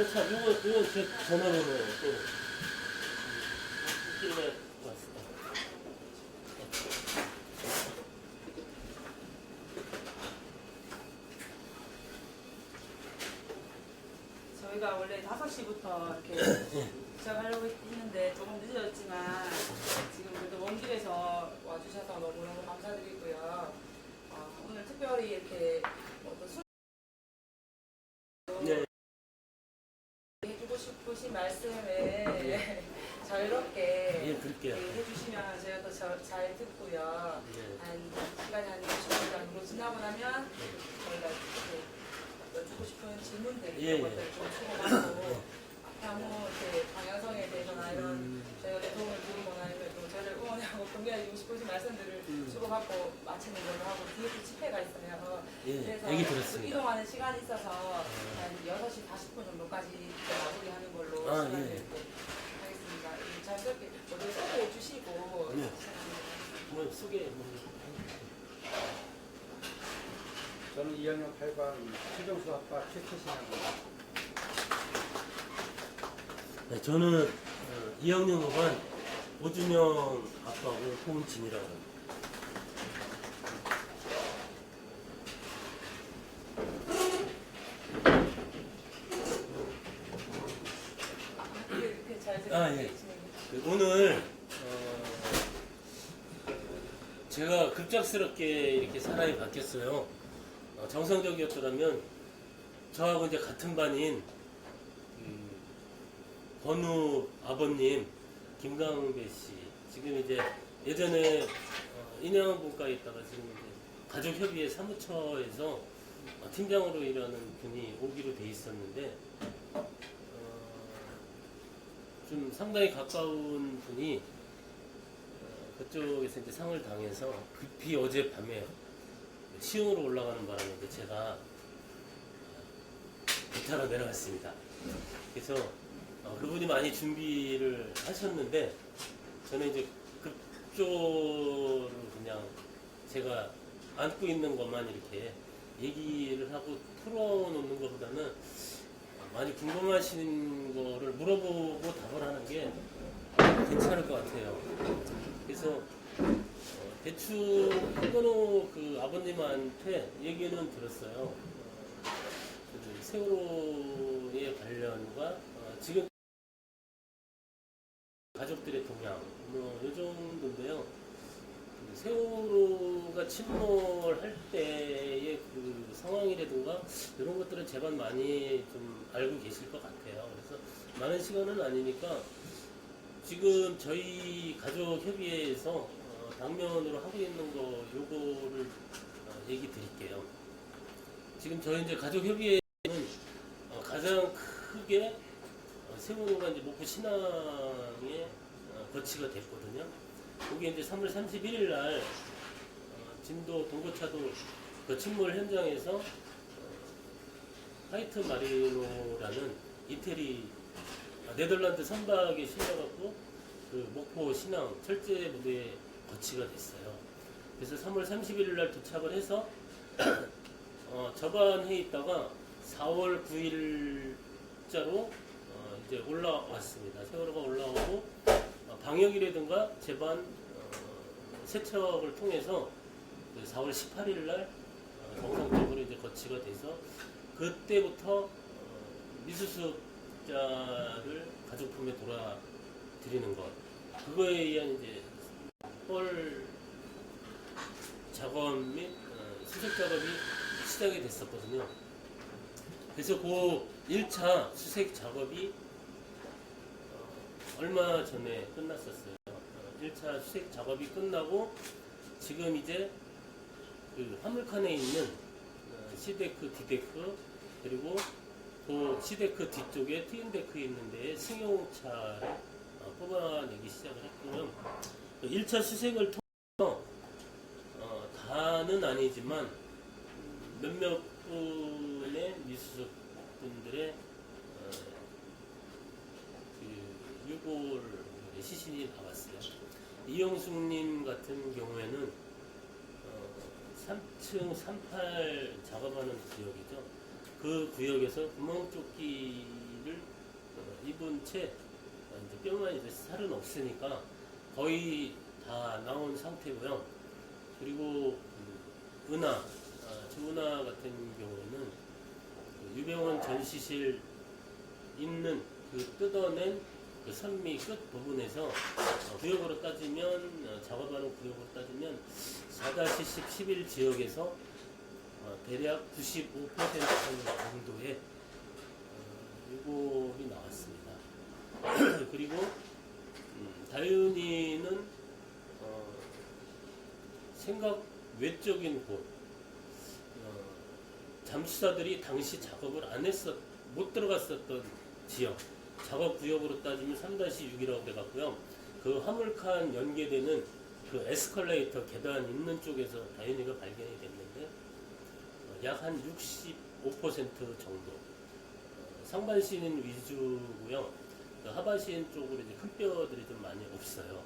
이거 제 전화번호 또 길에 왔어. 저희가 원래 5시부터 이렇게 시작하려고 했는데 조금 늦어졌지만 지금 그래도 먼 길에서 와주셔서 너무너무 감사드리고요. 오늘 특별히 이렇게 어떤 술 네. 해주고 싶으신 말씀을 자유롭게 드릴게요. 해주시면 제가 더 잘 듣고요. 네. 한 시간이 한 20분 정도 지나고 나면 저희가 이렇게 여쭈고 싶은 질문들 이런 것들을 좀 주고받고 향후 이렇게 방향성에 대해서나 이런 저희가 내 도움을 드리거나 아니면 또 저희를 응원하고 격려해주고 싶으신 말씀들을 주고받고 마치는 걸로 하고 뒤에 또 집회가 있어요. 그래서 얘기 들었습니다. 이동하는 시간이 있어서 한 6시 40분 정도까지 마무리하는 걸로 시간을 이렇게 하겠습니다. 자연스럽게 모두 소개해 주시고 시작합니다. 뭐 소개 저는 2학년 8반 최종수학과 최태신입니다. 네, 저는 2학년 5반 오준영 아빠고 홍진이라고 합니다. 이렇게 잘 예. 오늘 제가 급작스럽게 이렇게 사람이 바뀌었어요. 정상적이었더라면 저하고 이제 같은 반인 권우 아버님 김강배 씨 지금 이제 예전에 인양분과에 있다가 지금 이제 가족협의회 사무처에서 팀장으로 일하는 분이 오기로 돼 있었는데 좀 상당히 가까운 분이 그쪽에서 이제 상을 당해서 급히 어젯밤에 시흥으로 올라가는 바람에 이제 제가 기타로 내려갔습니다. 그래서 그분이 많이 준비를 하셨는데 저는 이제 급조로 그냥 제가 안고 있는 것만 이렇게 얘기를 하고 풀어놓는 것보다는 많이 궁금하신 거를 물어보고 답을 하는 게 괜찮을 것 같아요. 그래서 대충 한번호 그 아버님한테 얘기는 들었어요. 그 세월호의 관련과 지금 가족들의 동향 이 정도인데요. 세월호가 침몰할 때의 그 상황이라든가 이런 것들은 제발 많이 좀 알고 계실 것 같아요. 그래서 많은 시간은 아니니까 지금 저희 가족협의회에서 당면으로 하고 있는 거 요거를 얘기 드릴게요. 지금 저희 이제 가족협의회는 가장 크게 세월호가 이제 목포 신항에 거치가 됐거든요. 거기 이제 3월 31일 날 진도 동거차도 그 침몰 현장에서 화이트 마리노라는 이태리 네덜란드 선박에 실려갖고 그 목포 신항 철제 무대에 거치가 됐어요. 그래서 3월 31일 날 도착을 해서 저반해 있다가 4월 9일자로 이제 올라왔습니다. 세월호가 올라오고 방역이라든가 제반 세척을 통해서 4월 18일 날 정상적으로 이제 거치가 돼서 그때부터 미수습자를 가족품에 돌아드리는 것 그거에 의한 이제 뻘 작업 및 수색 작업이 시작이 됐었거든요. 그래서 그 1차 수색 작업이 얼마 전에 끝났었어요. 1차 수색 작업이 끝나고 지금 이제 그 화물칸에 있는 C데크, D데크 그리고 그 C데크 뒤쪽에 트윈데크 있는 데에 승용차를 뽑아내기 시작을 했고요. 1차 수색을 통해서 다는 아니지만 몇몇 분의 미수습 분들의 유골 시신이 나왔어요. 이영숙님 같은 경우에는 3층 38 작업하는 구역이죠. 그 구역에서 구멍 쫓기는 입은 채 이제 뼈만 이제 살은 없으니까 거의 다 나온 상태고요. 그리고 은하, 저 은하 같은 경우에는 유병원 전시실 있는 그 뜯어낸 그 선미 끝 부분에서 구역으로 따지면 작업하는 구역으로 따지면 4-10, 11 지역에서 대략 95% 정도의 유골이 나왔습니다. 그리고 다윤이는 생각 외적인 곳, 잠수사들이 당시 작업을 못 들어갔었던 지역, 작업 구역으로 따지면 3-6이라고 돼갔고요. 그 화물칸 연계되는 그 에스컬레이터 계단 있는 쪽에서 다윤이가 발견이 됐는데 약 한 65% 정도. 상반신 위주고요. 그 하반신 쪽으로 이제 큰 뼈들이 좀 많이 없어요.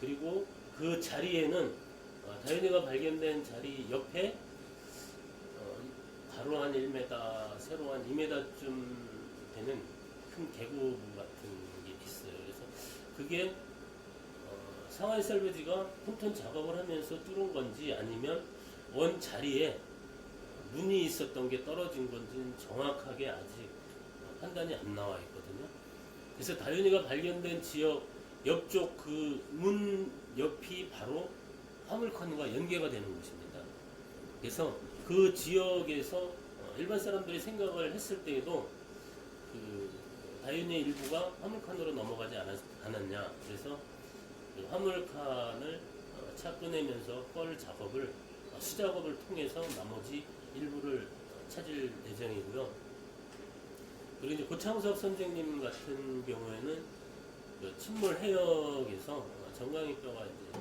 그리고 그 자리에는 다윤이가 발견된 자리 옆에 가로 한 1m, 세로 한 2m쯤 되는 큰 개구 같은 게 있어요. 그래서 그게 상하이 살베지가 홈톤 작업을 하면서 뚫은 건지 아니면 원 자리에 문이 있었던 게 떨어진 건지는 정확하게 아직 판단이 안 나와 있거든요. 그래서 다윤이가 발견된 지역 옆쪽 그 문 옆이 바로 화물칸과 연계가 되는 곳입니다. 그래서 그 지역에서 일반 사람들이 생각을 했을 때에도 그 다윤이의 일부가 화물칸으로 넘어가지 않았냐. 그래서 그 화물칸을 차 꺼내면서 뻘 작업을 수작업을 통해서 나머지 일부를 찾을 예정이고요. 그리고 이제 고창석 선생님 같은 경우에는 그 침몰 해역에서 정강이뼈가 이제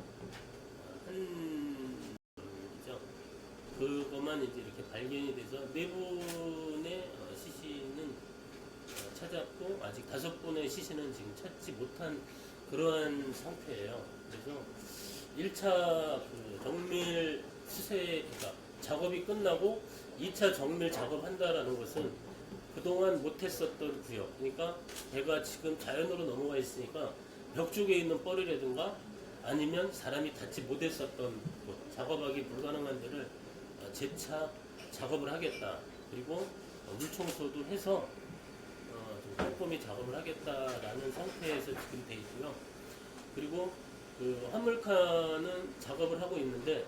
한이죠. 그것만 이제 이렇게 발견이 돼서 4분의 시신은 찾았고 아직 5분의 시신은 지금 찾지 못한 그러한 상태예요. 그래서 1차 그 정밀 수세, 그러니까 작업이 끝나고 2차 정밀 작업한다라는 것은 그동안 못했었던 구역, 그러니까 배가 지금 자연으로 넘어가 있으니까 벽 쪽에 있는 뻘이라든가 아니면 사람이 닿지 못했었던 곳, 작업하기 불가능한 데를 재차 작업을 하겠다. 그리고 물청소도 해서 좀 꼼꼼히 작업을 하겠다라는 상태에서 지금 돼 있고요. 그리고 그 화물칸은 작업을 하고 있는데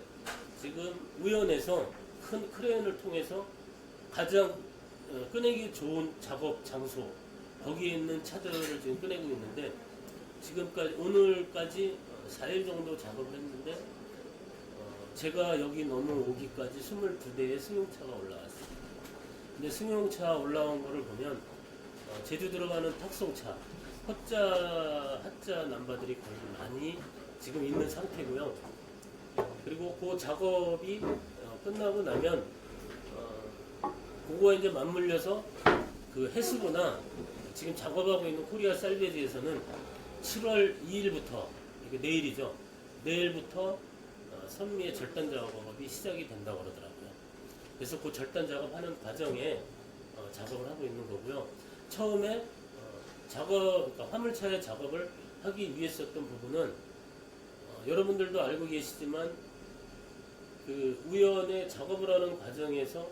지금 우연에서 큰 크레인을 통해서 가장 꺼내기 좋은 작업 장소 거기에 있는 차들을 지금 꺼내고 있는데 지금까지 오늘까지 4일 정도 작업을 했는데 제가 여기 넘어오기까지 22대의 승용차가 올라왔습니다. 근데 승용차 올라온 거를 보면 제주 들어가는 탁송차 헛자, 하자 남바들이 거의 많이 지금 있는 상태고요. 그리고 그 작업이 끝나고 나면 그거에 이제 맞물려서 그 해수부나 지금 작업하고 있는 코리아 살베지에서는 7월 2일부터 이게 내일이죠. 내일부터 선미의 절단 작업이 시작이 된다고 그러더라고요. 그래서 그 절단 작업하는 과정에 작업을 하고 있는 거고요. 처음에 그러니까 화물차의 작업을 하기 위해 썼던 부분은 여러분들도 알고 계시지만 그 우연에 작업을 하는 과정에서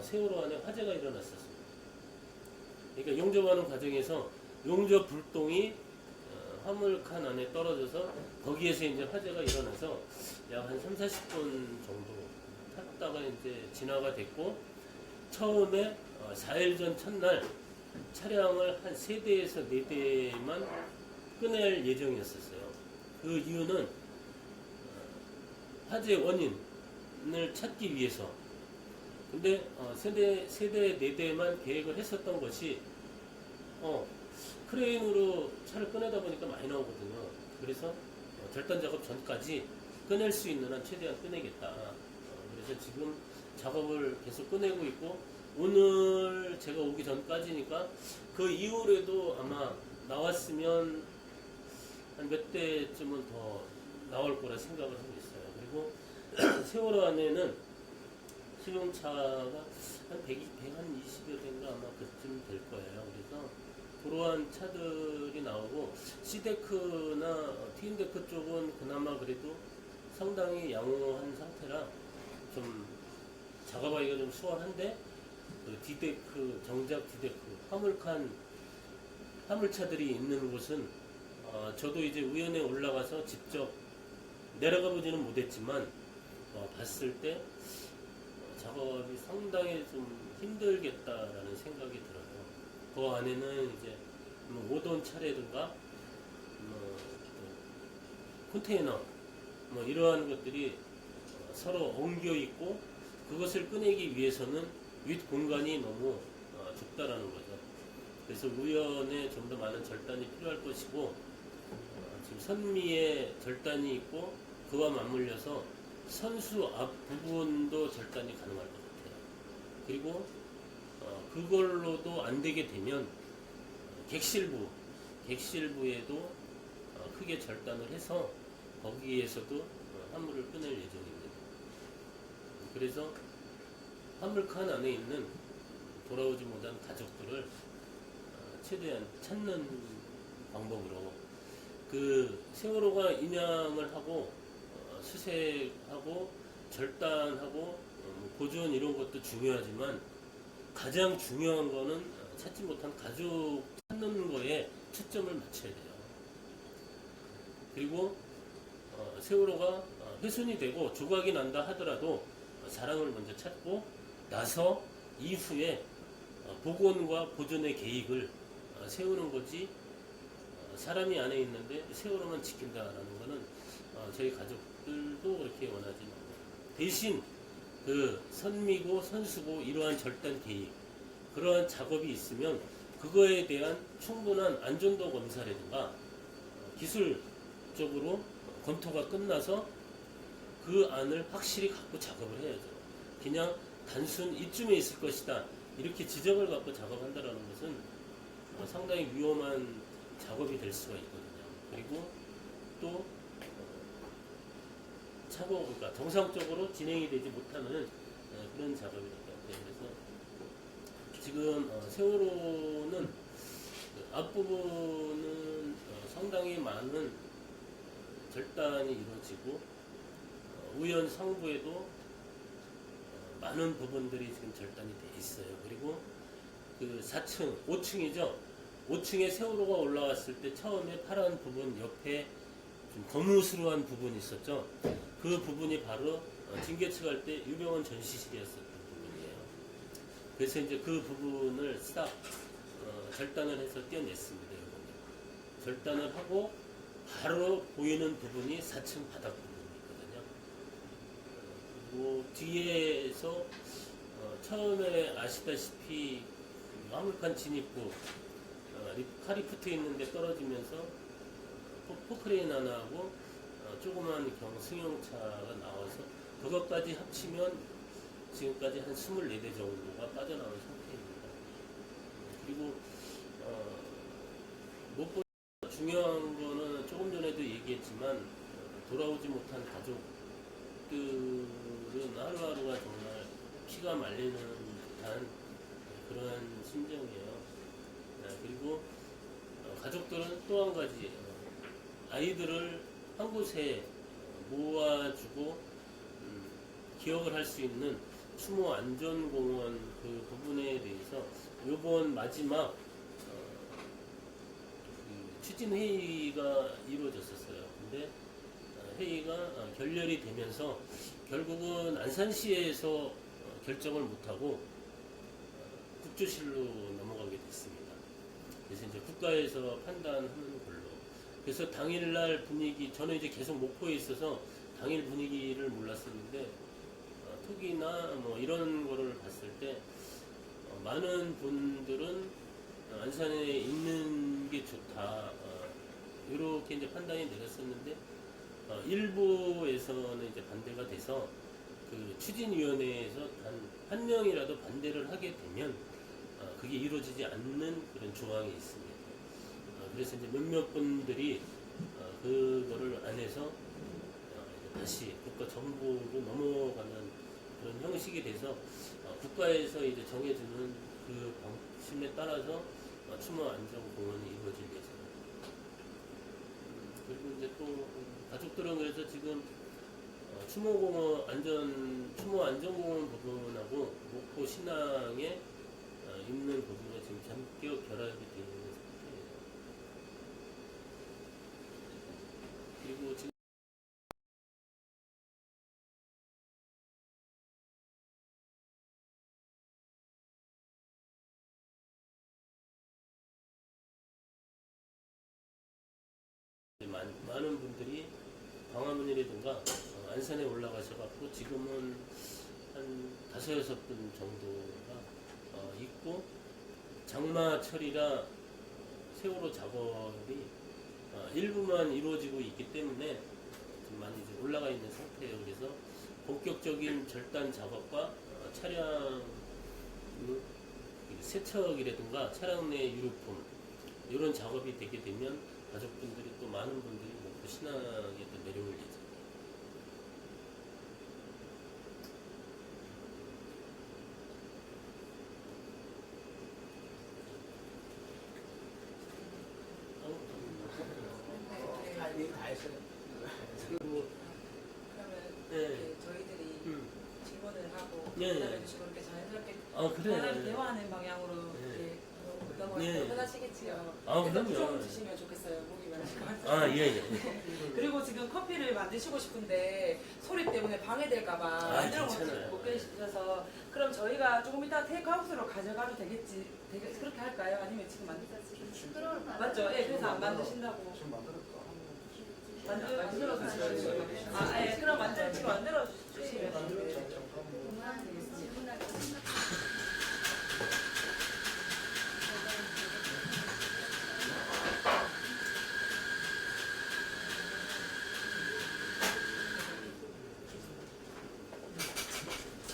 세월호 안에 화재가 일어났었습니다. 그러니까 용접하는 과정에서 용접 불똥이 화물칸 안에 떨어져서 거기에서 이제 화재가 일어나서 약 한 30-40분 정도 탔다가 이제 진화가 됐고 처음에 4일 전 첫날 차량을 한 3대에서 4대만 꺼낼 예정이었었어요. 그 이유는 화재 원인을 찾기 위해서. 근데 세대 4대만 계획을 했었던 것이 크레인으로 차를 꺼내다 보니까 많이 나오거든요. 그래서 절단 작업 전까지 꺼낼 수 있는 한 최대한 꺼내겠다. 그래서 지금 작업을 계속 꺼내고 있고 오늘 제가 오기 전까지니까 그 이후에도 아마 나왔으면 한 몇 대쯤은 더 나올 거라 생각을 하고 있어요. 그리고 세월호 안에는 승용차가 한 120여 대인가 아마 그쯤 될 거예요. 그래서 그러한 차들이 나오고 C데크나 트윈데크 쪽은 그나마 그래도 상당히 양호한 상태라 좀 작업하기가 좀 수월한데 그 D데크, 정작 D데크, 화물차들이 있는 곳은 저도 이제 우연에 올라가서 직접 내려가 보지는 못했지만 봤을 때 작업이 상당히 좀 힘들겠다라는 생각이 들어요. 그 안에는 이제 뭐 5톤 차례든가 컨테이너 뭐 이러한 것들이 서로 엉겨 있고 그것을 꺼내기 위해서는 윗 공간이 너무 좁다라는 거죠. 그래서 우연에 좀 더 많은 절단이 필요할 것이고 지금 선미에 절단이 있고 그와 맞물려서 선수 앞 부분도 절단이 가능할 것 같아요. 그리고 그걸로도 안 되게 되면 객실부에도 크게 절단을 해서 거기에서도 화물을 꺼낼 예정입니다. 그래서 화물칸 안에 있는 돌아오지 못한 가족들을 최대한 찾는 방법으로 그 세월호가 인양을 하고 수색하고 절단하고 보존 이런 것도 중요하지만 가장 중요한 거는 찾지 못한 가족 찾는 거에 초점을 맞춰야 돼요. 그리고 세월호가 훼손이 되고 조각이 난다 하더라도 사람을 먼저 찾고 나서 이후에 복원과 보존의 계획을 세우는 거지 사람이 안에 있는데 세월호만 지킨다라는 거는 저희 가족들도 그렇게 원하지 않고 대신 그 선미고 선수고 이러한 절단 계획 그러한 작업이 있으면 그거에 대한 충분한 안전도 검사라든가 기술적으로 검토가 끝나서 그 안을 확실히 갖고 작업을 해야죠. 그냥 단순 이쯤에 있을 것이다 이렇게 지적을 갖고 작업한다는 것은 상당히 위험한 작업이 될 수가 있거든요. 그리고 또 그러니까 정상적으로 진행이 되지 못하는 그런 작업이 될 것 같아요. 그래서 지금 세월호는 앞부분은 상당히 많은 절단이 이루어지고 우연 상부에도 많은 부분들이 지금 절단이 돼 있어요. 그리고 그 4층, 5층이죠. 5층에 세월호가 올라왔을 때 처음에 파란 부분 옆에 좀 거무스름한 부분이 있었죠. 그 부분이 바로 진계측할 때 유병원 전시실이었었던 부분이에요. 그래서 이제 그 부분을 싹 절단을 해서 떼어냈습니다. 이번에. 절단을 하고 바로 보이는 부분이 4층 바닥 부분이거든요. 뒤에서 처음에 아시다시피 화물칸 진입구 칼이 붙어 있는데 떨어지면서 포크레인 하나하고 조그만 승용차가 나와서 그것까지 합치면 지금까지 한 24대 정도가 빠져나온 상태입니다. 그리고 무엇보다 중요한 거는 조금 전에도 얘기했지만 돌아오지 못한 가족들은 하루하루가 정말 피가 말리는 듯한 그러한 심정이에요. 그리고 가족들은 또 한 가지 아이들을 한 곳에 모아주고 기억을 할 수 있는 추모 안전공원 그 부분에 대해서 이번 마지막 추진 회의가 이루어졌었어요. 근데 회의가 결렬이 되면서 결국은 안산시에서 결정을 못하고 국조실로 넘어가게 됐습니다. 그래서 이제 국가에서 판단하는 걸로. 그래서 당일날 분위기, 저는 이제 계속 목포에 있어서 당일 분위기를 몰랐었는데 톡이나 뭐 이런 거를 봤을 때 많은 분들은 안산에 있는 게 좋다. 이렇게 이제 판단이 내렸었는데 일부에서는 이제 반대가 돼서 그 추진위원회에서 단 한 명이라도 반대를 하게 되면 그게 이루어지지 않는 그런 조항이 있습니다. 그래서 이제 몇몇 분들이 그거를 안 해서 다시 국가 정부로 넘어가는 그런 형식이 돼서 국가에서 이제 정해주는 그 방침에 따라서 추모 안전 공원이 이루어질 예정입니다. 그리고 이제 또 가족들은 그래서 지금 추모 안전공원 부분하고 목포 신항에 있는 부분에 지금 전격 결합이 되어 있는 상태예요. 그리고 지금 많은 분들이 광화문이라든가 안산에 올라가셔갖고 지금은 한 5-6분 정도가 있고 장마철이라 세월호 작업이 일부만 이루어지고 있기 때문에 좀 많이 이제 올라가 있는 상태예요. 그래서 본격적인 절단 작업과 차량 세척이라든가 차량 내 유류품 이런 작업이 되게 되면 가족분들이 또 많은 분들이 목포 신항에 또 내려올 예정입니다. 다 했어요. 그리고 그러면 네. 이제 저희들이 질문을 하고 네. 대답해 주시고 이렇게 자연스럽게 그래. 대화하는 방향으로 네. 이렇게 어떤 네. 거 편하시겠지요. 그럼요. 일단 좀 주시면 좋겠어요. 목이 많으실 것 같아요. 예. 그리고 지금 커피를 만드시고 싶은데 소리 때문에 방해될까봐 만들어 괜찮아요. 못 계셔서 그럼 저희가 조금 이따 테이크아웃으로 가져가도 되겠지? 그렇게 할까요? 아니면 지금 만드셨지? 맞죠? 예, 그래서 안 만드신다고. 지금 만들었다. 만들어 주시면 예, 그럼 지금 만들어 주시면 되는데.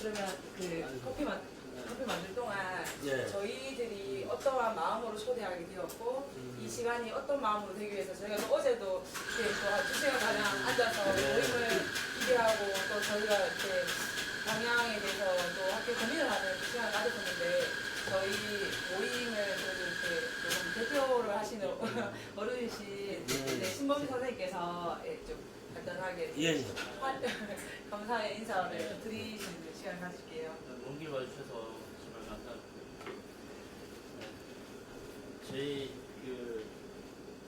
그러면 그 커피 만들 동안 예. 저희들이 어떠한 마음으로 초대하게 되었고 이 시간이 어떤 마음으로 되기 위해서 저희가 또 어제도 이렇게 또 한 2시간 가량 앉아서 모임을 기대하고 또 저희가 이렇게 방향에 대해서 또 함께 고민을 하는 그 시간을 가졌었는데 저희 모임을 그래도 이렇게 조금 대표를 하시는 어른이신 이제 신범 선생님께서 좀 간단하게 예. 감사의 인사를 좀 드리시는 시간 가질게요. 먼 길 와주셔서 정말 감사합니다. 네. 저희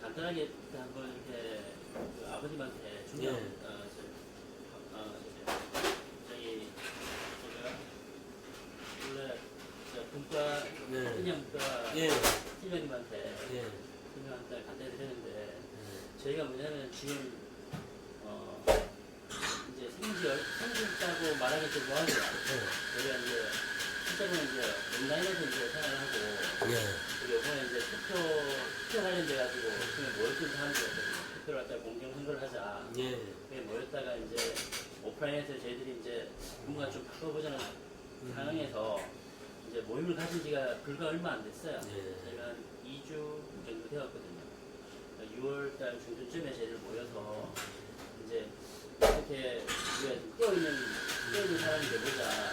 간단하게 한번 이렇게 아버님한테 중요한 저희 제가 원래 문과 그냥 문과 팀장님한테 간단히 드렸는데 저희가 뭐냐면 지금 이제 생기다고 말하기 좀 뭐하죠. 저희가 이제 실제로는 이제 온라인에서 이제 생활을 하고 그리고 이번에 이제 투표 관련돼 가지고 모였던 사람들이 있거든요. 투표를 갖다가 공정 선거를 하자. 그게 모였다가 이제 오프라인에서 저희들이 이제 뭔가 좀 바꿔보자는 상황에서 이제 모임을 가진 지가 불과 얼마 안 됐어요. 저희가 한 2주 정도 되었거든요. 6월달 중순쯤에 저희들 모여서 이제 이렇게 우리가 깨어있는 사람이 되보자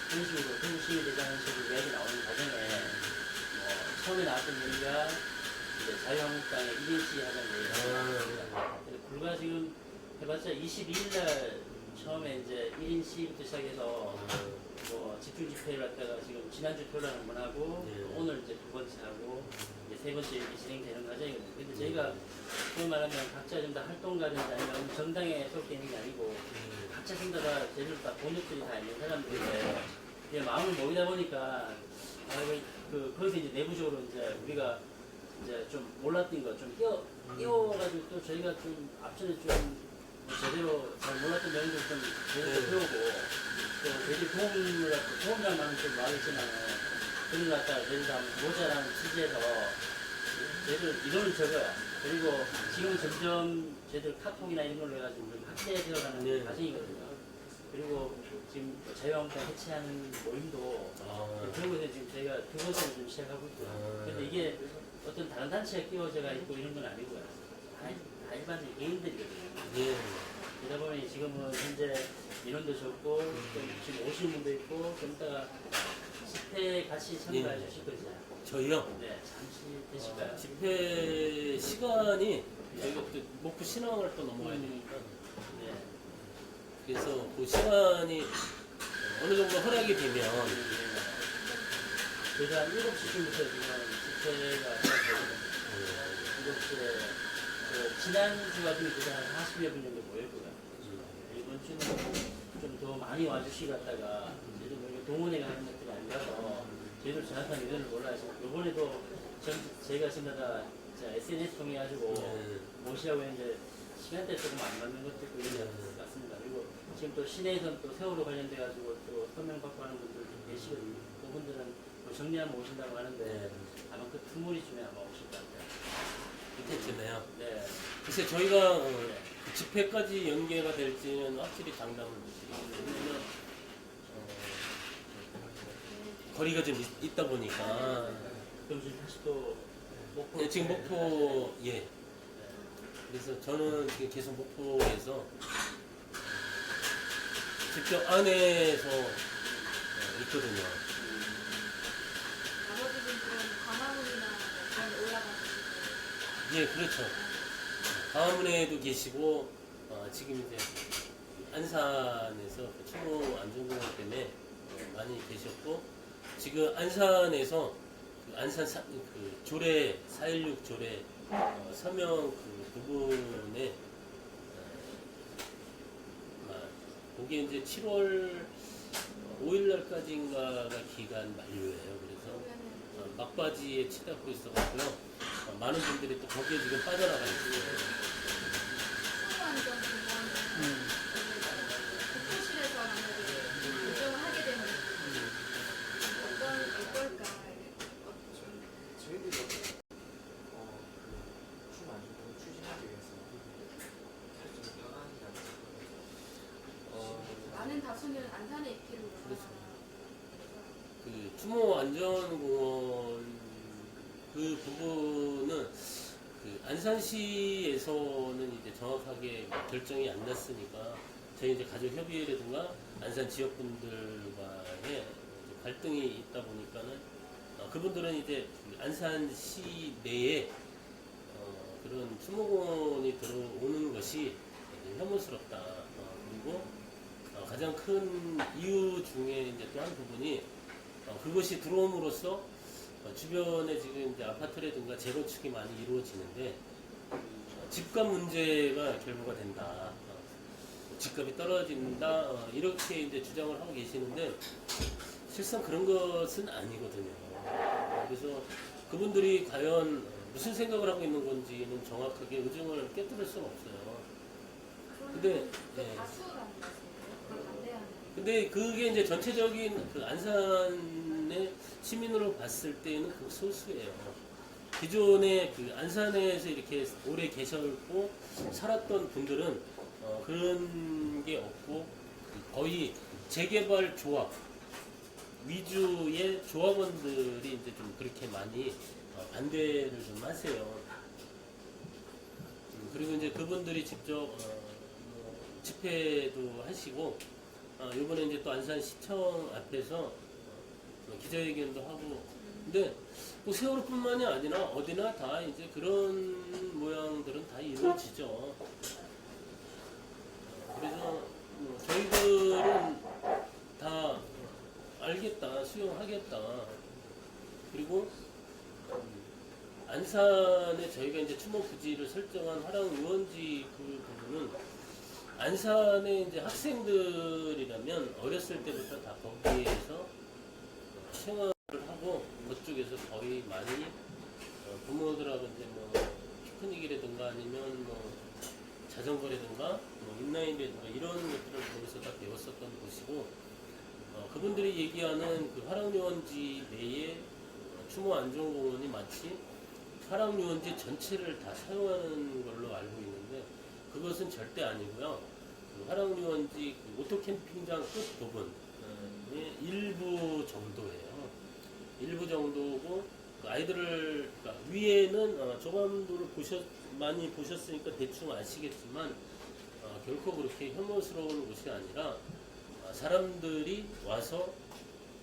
그런 식으로 대구시민이 되자는 식으로 이야기 나오는 과정에 처음에 나왔던 얘기가 이제 자유한국당의 1인 시위 하자는 얘기가 불과 지금 해봤자 22일날 처음에 이제 1인 시위부터 시작해서 집중 집회를 갖다가 지금 지난주 토요일날 한번 하고 오늘 이제 2번째 하고 이제 3번째 이렇게 진행되는 과정이거든요. 근데 저희가 소위 말하면 각자 좀 다 활동가든지 아니면 정당에 속해 있는 게 아니고 각자 전부 다 제대로 다 본업들이 다 있는 사람들인데 이제 마음을 모이다 보니까 거기서 이제 내부적으로 이제 우리가 이제 좀 몰랐던 거 좀 끼워가지고 또 저희가 좀 앞전에 좀 제대로 잘 몰랐던 내용들 좀 제대로 배우고 또 저희들 도움장만은 좀 많았지만 그런 거 갖다가 저희들 한번 모자라는 취지에서 저희들 이론을 적어요. 그리고 지금 점점 저희들 카톡이나 이런 걸로 해가지고 확대되어가는 과정이거든요. 그리고 지금 자유한국당 해체하는 모임도 그런 것에 지금 저희가 2번째로 좀 시작하고 있고요. 근데 이게 어떤 다른 단체가 끼워져가 있고 이런 건 아니고요. 다 일반적인 개인들이거든요. 그러다 보니 지금은 현재 인원도 적고 좀 지금 오시는 분도 있고 좀 이따가 집회 같이 참가해 주실 거죠? 저희요. 네, 잠시 되실까요? 집회 시간이 저희가 또 목포 신항을 또 넘어가야 되니까 네. 그래서 그 시간이 어느 정도 허락이 되면 저희가 7시쯤부터 지금 집회가 시작되거든요. 7시에 지난주 같은 경우는 한 40여 분 정도 모였고요. 이번 주는 좀 더 많이 와주시고 갔다가 저희도 동원회가 하는 것들이 아니라서 저희도 정확한 의견을 몰라서 이번에도 저희가 지금 다 SNS 통해 가지고 모시라고 했는데 시간대 조금 안 맞는 것도 있고 이런 것 같습니다. 그리고 지금 또 시내에서는 또 세월호 관련돼 가지고 또 서명 받고 하는 분들 좀 계시거든요. 그분들은 또 정리하면 오신다고 하는데 아마 그 투무리쯤에 아마 오실 것 같아요. 그때쯤에요. 네. 글쎄 저희가 그 집회까지 연계가 될지는 확실히 장담을 못드리겠어요. 왜냐면 거리가 좀 있다 보니까 그럼 지금 다시 또 목포 지금 목포 그래서 저는 지금 계속 목포에서 직접 안에서 있거든요. 나머지 분들은 광화문이나 그런 올라가서 예, 그렇죠. 광화문에도 계시고 지금 이제 안산에서 추모 안전공원 때문에 많이 계셨고 지금 안산에서 그 안산 그 조례 4.16 조례 서명 그 부분에 거기에 이제 7월 5일 날까지인가가 기간 만료예요. 그래서 막바지에 치닫고 있어가지고요. 많은 분들이 또 거기에 지금 빠져나가 있어요. 수무안전 공무원은 국토실에서 만약에 결정을 하게 되면 어떨까? 저희들이 춤 안전공을 추진하기 위해서 사실 방안이라고 많은 다수는 안산에 있기를 그렇죠. 원하는 그 추모 안전공원 그 부분은 그 안산시에서는 이제 정확하게 결정이 안 났으니까 저희 이제 가족협의회라든가 안산 지역분들과의 갈등이 있다 보니까는 그분들은 이제 안산시 내에 그런 추모공원이 들어오는 것이 혐오스럽다. 그리고 가장 큰 이유 중에 이제 또 한 부분이 그것이 들어옴으로써 주변에 지금 이제 아파트라든가 재건축이 많이 이루어지는데 집값 문제가 결부가 된다. 집값이 떨어진다. 이렇게 이제 주장을 하고 계시는데 실상 그런 것은 아니거든요. 그래서 그분들이 과연 무슨 생각을 하고 있는 건지는 정확하게 의중을 깨뜨릴 수는 없어요. 근데 다수라는 말씀이에요? 그걸 반대하는 근데 그게 이제 전체적인 그 안산의 시민으로 봤을 때는 그 소수예요. 기존에 그 안산에서 이렇게 오래 계셨고 살았던 분들은 그런 게 없고 거의 재개발 조합 위주의 조합원들이 이제 좀 그렇게 많이 반대를 좀 하세요. 그리고 이제 그분들이 직접 집회도 하시고 이번에 이제 또 안산시청 앞에서 기자회견도 하고 근데 뭐 세월호뿐만이 아니라 어디나 다 이제 그런 모양들은 다 이루어지죠. 그래서 저희들은 다 알겠다, 수용하겠다. 그리고 안산에 저희가 이제 추모 부지를 설정한 화랑유원지 그 부분은 안산의 이제 학생들이라면 어렸을 때부터 다 거기에서 생활을 하고 그쪽에서 거의 많이 부모들하고 이제 뭐 피크닉이라든가 아니면 뭐 자전거라든가 뭐 인라인이라든가 이런 것들을 거기서 다 배웠었던 곳이고 그분들이 얘기하는 그 화랑유원지 내에 추모 안전공원이 마치 화랑유원지 전체를 다 사용하는 걸로 알고 있는데 그것은 절대 아니고요. 그 화랑유원지 그 오토캠핑장 끝 부분의 일부 정도예요. 일부 정도고 그 아이들을 그러니까 위에는 조감도를 많이 보셨으니까 대충 아시겠지만 결코 그렇게 혐오스러운 곳이 아니라 사람들이 와서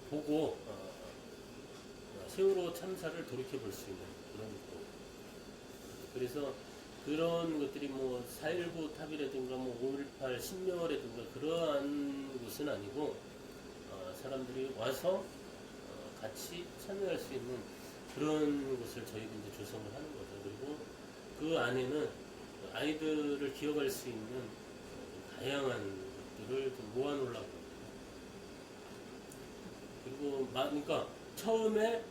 보고 세월호 참사를 돌이켜 볼 수 있는 그런 곳. 그래서 그런 것들이 뭐 4.19 탑이라든가 뭐 5.18 신묘라든가 그러한 곳은 아니고 사람들이 와서 같이 참여할 수 있는 그런 곳을 저희가 이제 조성을 하는 거죠. 그리고 그 안에는 아이들을 기억할 수 있는 다양한 것들을 좀 모아놓으려고 합니다. 그리고 그러니까 처음에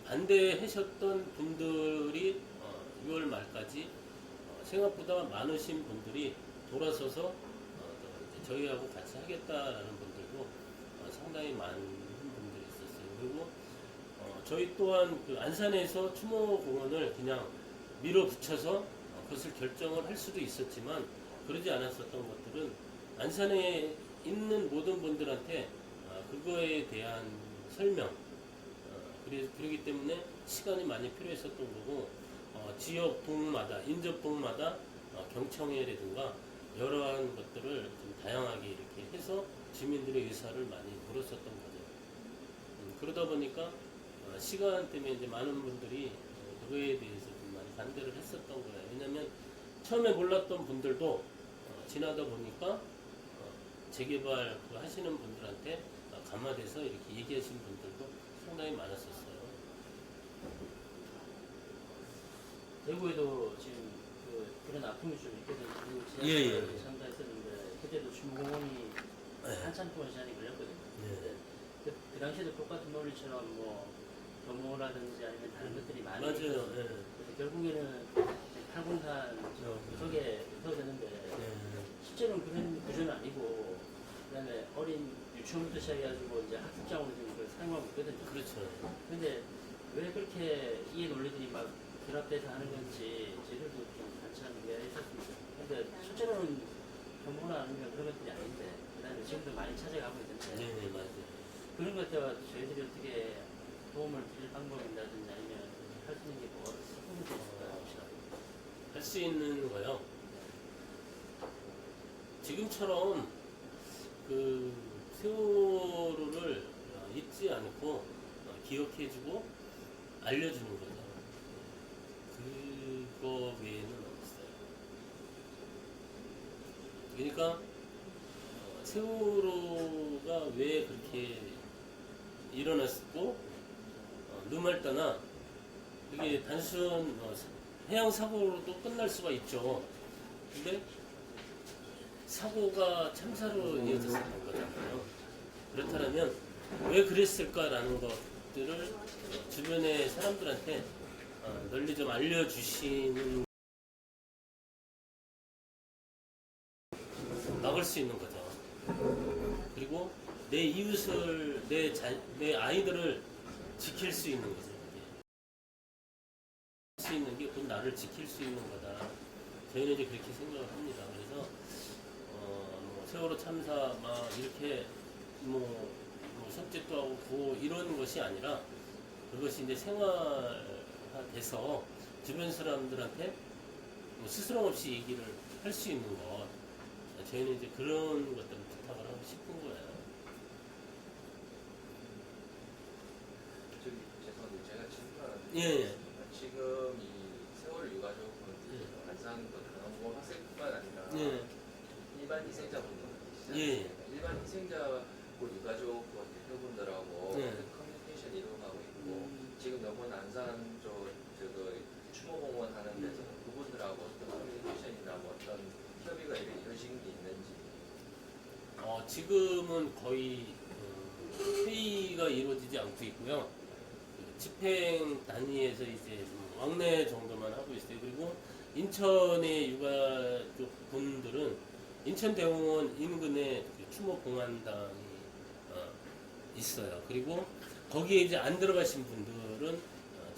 반대하셨던 분들이 6월 말까지 생각보다 많으신 분들이 돌아서서 이제 저희하고 같이 하겠다라는 분들도 상당히 많은 분들이 있었어요. 그리고 저희 또한 그 안산에서 추모공원을 그냥 밀어붙여서 그것을 결정을 할 수도 있었지만 그러지 않았었던 것들은 안산에 있는 모든 분들한테 그거에 대한 설명 그러기 때문에 시간이 많이 필요했었던 거고 지역 동마다 인접동마다 경청회라든가 여러한 것들을 좀 다양하게 이렇게 해서 주민들의 의사를 많이 물었었던 거죠. 그러다 보니까 시간 때문에 이제 많은 분들이 그거에 대해서 좀 많이 반대를 했었던 거예요. 왜냐하면 처음에 몰랐던 분들도 지나다 보니까 재개발 하시는 분들한테 감화돼서 이렇게 얘기하신 분들도 상당히 많았었어요. 대구에도 지금 그런 아픔이 좀 있거든요. 예. 참가했었는데 그때도 추모공원이 한참 동안 시간이 걸렸거든요. 예. 그 당시에도 똑같은 논리처럼 뭐 교모라든지 아니면 다른 것들이 많이 맞아요. 있었어요. 예. 그래서 결국에는 803 구석에 세워졌는데 실제로는 그런 구조는 아니고 그다음에 어린 유치원부터 시작해가지고 이제 학습장으로 지금 그걸 사용하고 있거든요. 그렇죠. 근데 왜 그렇게 이 논리들이 막 결합돼서 하는 건지 저희들도 좀 한참 이해했었습니다. 근데 실제로는 교모나 아니면 그런 것들이 아닌데 그다음에 지금도 많이 찾아가고 있는데 네, 맞아요. 그런 것들과 저희들이 어떻게 도움을 드릴 방법이라든지 아니면 할 수 있는 게 뭐 어떤 게 있을까요? 할 수 있는 거요. 지금처럼 그 세월호를 잊지 않고 기억해주고 알려주는 거죠. 그거 외에는 없어요. 그러니까 세월호가 왜 그렇게 일어났고 누말따나 이게 단순 해양 사고로도 끝날 수가 있죠. 근데 사고가 참사로 이어졌었던 거잖아요. 그렇다면 왜 그랬을까라는 것들을 주변의 사람들한테 널리 좀 알려주시는 막을 수 있는 거죠. 그리고 내 이웃을 내 아이들을 지킬 수 있는 거죠. 수 있는 게 곧 나를 지킬 수 있는 거다. 저희는 이제 그렇게 생각을 합니다. 그래서 뭐 세월호 참사 막 이렇게 뭐 속죄도 하고 구호 이런 것이 아니라 그것이 이제 생활화돼서 주변 사람들한테 뭐 스스럼 없이 얘기를 할 수 있는 것. 저희는 이제 그런 것들을 부탁을 하고 싶은 거예요. 저기 죄송한데 제가 질문하는데 예. 지금 이 세월 유가족은 안산 강남공원 학생뿐만 아니라 예. 일반 희생자분들 예. 일반 희생자 유가족 대표분들하고 예. 커뮤니케이션 이루어가고 있고 지금 넘은 안산 추모공원 하는 데서 그분들하고 어떤 커뮤니케이션이나 뭐 어떤 협의가 이루어진 게 있는지. 지금은 거의 회의가 이루어지지 않고 있고요. 집행 단위에서 이제 왕래 정도만 하고 있어요. 그리고 인천의 유가족 분들은 인천대공원 인근에 추모공안당이 있어요. 그리고 거기에 이제 안 들어가신 분들은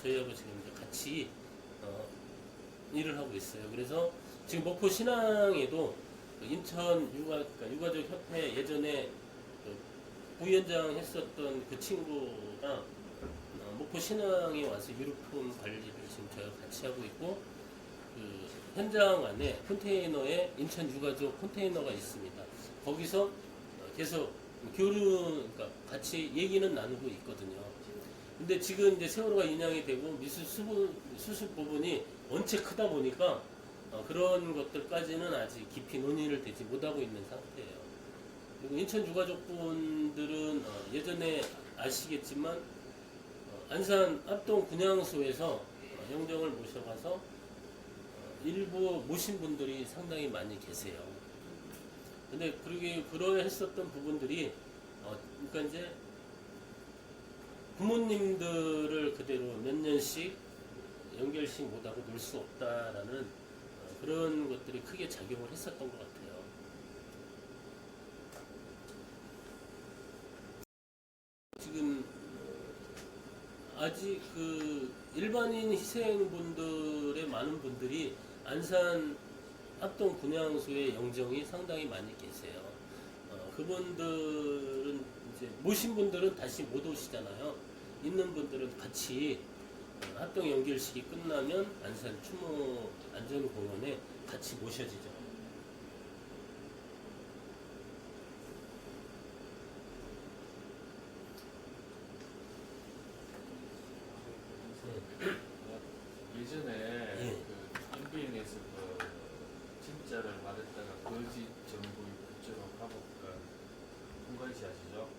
저희하고 지금 이제 같이 일을 하고 있어요. 그래서 지금 목포 신항에도 인천 그러니까 유가족 협회 예전에 부위원장 했었던 그 친구가 목포 신항에 와서 유류품 관리를 지금 저희가 같이 하고 있고 그 현장 안에 컨테이너에 인천 유가족 컨테이너가 있습니다. 거기서 계속 그러니까 같이 얘기는 나누고 있거든요. 근데 지금 이제 세월호가 인양이 되고 수습 부분이 원체 크다 보니까 그런 것들까지는 아직 깊이 논의를 되지 못하고 있는 상태예요. 그리고 인천 유가족분들은 예전에 아시겠지만 안산 합동 분향소에서 영정을 모셔가서 일부 모신 분들이 상당히 많이 계세요. 근데 그러게 그러했었던 부분들이 그러니까 이제 부모님들을 그대로 몇 년씩 연결식 못하고 놀 수 없다라는 그런 것들이 크게 작용을 했었던 것 같아요. 지금 아직 그 일반인 희생분들의 많은 분들이 안산 합동 분향소의 영정이 상당히 많이 계세요. 그분들은 이제 모신 분들은 다시 못 오시잖아요. 있는 분들은 같이 합동 연결식이 끝나면 안산 추모 안전공원에 같이 모셔지죠. 예전에 예. 그 MBN에서 그 진짜를 말했다가 거짓 정부의 부처로 가볼까 홍관 씨 아시죠?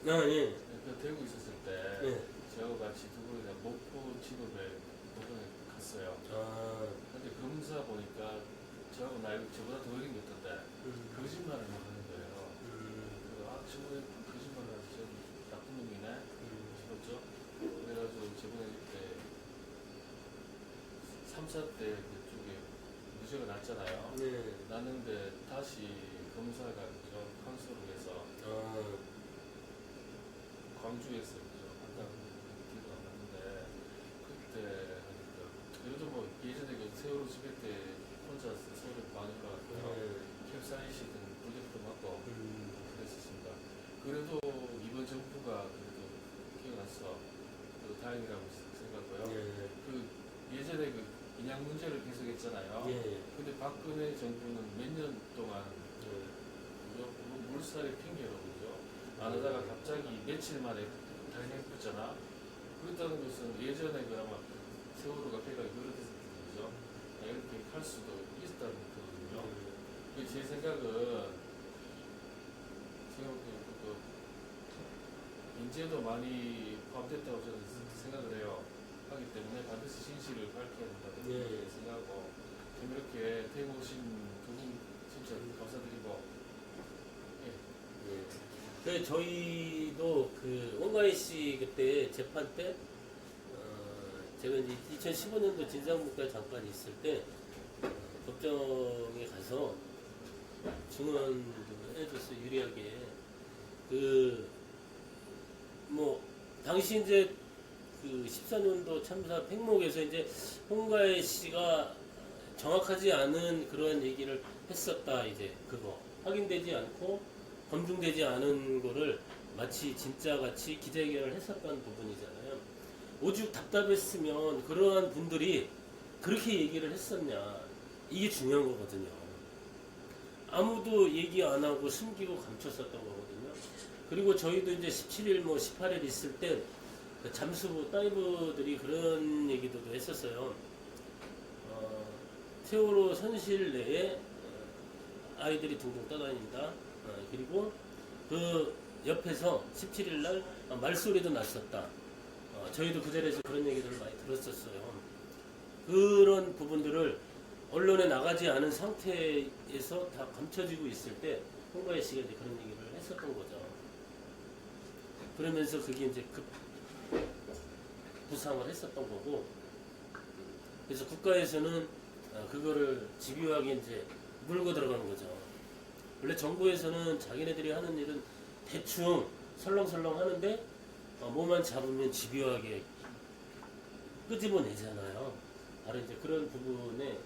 예. 그 대구 있었을 때 예. 저하고 같이 두 분이 다 목포 직업에 도전에 갔어요. 근데 검사 보니까 저하고 나이 저보다 더 어린 게 있던데 거짓말을 막 하는 거예요. 그래서 저번에 거짓말을 하지 저 나쁜 놈이네 싶었죠. 그래가지고 저번에 이렇게 3, 4때 그쪽에 무죄가 났잖아요. 네. 났는데 다시 검사가 그죠? 컨소를 해서 광주에서 그죠? 한달 기억 안 나는데 그때 하니까 그래도 뭐 예전에 그 세월호 지배 때 혼자 서울에 많이 올라갔고요. 캡사이시든 프로젝트 맡고 그랬었습니다. 그래도 이번 정부가 그래도 기억났어. 다행이라고 생각하고요. 그 예전에 그 인양 문제를 계속했잖아요. 근데 박근혜 정부는 몇 년 동안 그죠? 물살의 핑계로 그죠? 안 하다가 갑자기 며칠 만에 달려했잖아. 그렇다는 것은 예전에 그나마 세월호가 배가 그렇듯 그죠? 이렇게 할 수도 있었다는 거거든요. 제 생각은 그 인재도 많이 포함됐다고 저는 생각을 해요. 하기 때문에 반드시 진실을 밝혀야 된다고 생각하고 지금 이렇게 대구 오신 두 분 진짜 감사드리고 그 저희도 그 원가희 씨 그때 재판 때 제가 이제 2015년도 진상국가에 잠깐 있을 때 법정에 가서 증언도 해줘서 유리하게 그 뭐 당시 이제 그 14년도 참사 팽목에서 이제 홍가희 씨가 정확하지 않은 그런 얘기를 했었다. 이제 그거 확인되지 않고 검증되지 않은 거를 마치 진짜같이 기자회견을 했었던 부분이잖아요. 오죽 답답했으면 그러한 분들이 그렇게 얘기를 했었냐. 이게 중요한 거거든요. 아무도 얘기 안 하고 숨기고 감췄었던 거거든요. 그리고 저희도 이제 17일 뭐 18일 있을 때 잠수부 다이버들이 그런 얘기도 했었어요. 세월호 선실 내에 아이들이 둥둥 떠다닌다. 그리고 그 옆에서 17일 날 말소리도 났었다. 저희도 그 자리에서 그런 얘기들을 많이 들었었어요. 그런 부분들을 언론에 나가지 않은 상태에서 다 감춰지고 있을 때 홍가희 씨가 이제 그런 얘기를 했었던 거죠. 그러면서 그게 이제 부상을 했었던 거고, 그래서 국가에서는 그거를 집요하게 이제 물고 들어가는 거죠. 원래 정부에서는 자기네들이 하는 일은 대충 설렁설렁 하는데 뭐만 잡으면 집요하게 끄집어내잖아요. 바로 이제 그런 부분에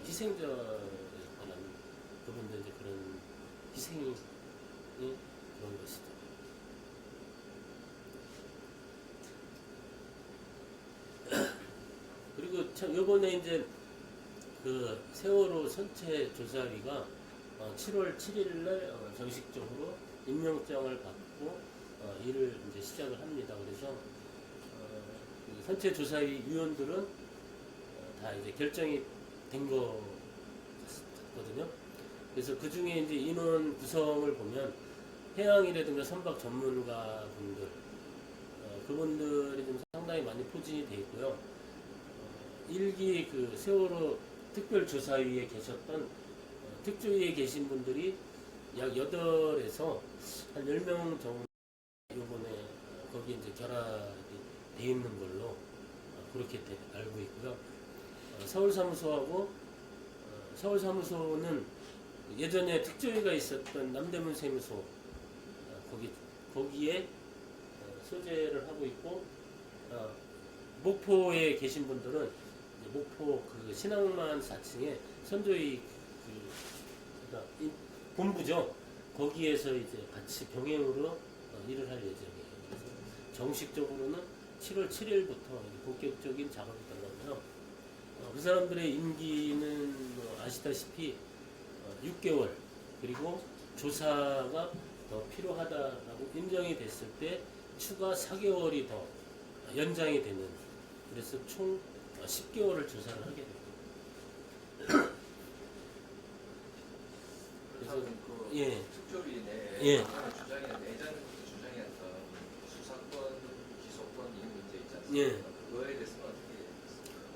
희생자에 관한 부분도 이제 그런 희생이 그런 것이죠. 그리고 참 요번에 이제 그 세월호 선체 조사위가 7월 7일 날 정식적으로 임명장을 받고 일을 이제 시작을 합니다. 그래서 그 선체 조사위 위원들은 다 이제 결정이 된 거 같거든요. 그래서 그 중에 이제 인원 구성을 보면 해양이라든가 선박 전문가 분들 그분들이 좀 상당히 많이 포진이 돼 있고요. 일기 그 세월호 특별조사위에 계셨던 특조위에 계신 분들이 약 8에서 한 10명 정도 요번에 거기 이제 결합이 돼 있는 걸로 그렇게 알고 있고요. 서울사무소는 예전에 특조위가 있었던 남대문 세무소 거기에 소재를 하고 있고 목포에 계신 분들은 이제 목포 그 신앙만 4층에 선조위 그러니까 본부죠. 거기에서 이제 같이 병행으로 일을 할 예정이에요. 그래서 정식적으로는 7월 7일부터 본격적인 작업이 들어가고요. 그 사람들의 임기는 아시다시피 6개월 그리고 조사가 더 필요하다라고 인정이 됐을 때 추가 4개월이 더 연장이 되는 그래서 총 10개월을 조사를 하게 됩니다. 그래서 그 예. 특조위 내 예. 예전 주장이었던 수사권, 기소권 이 문제 있지 않습니까? 예. 그거에 대해서는 어떻게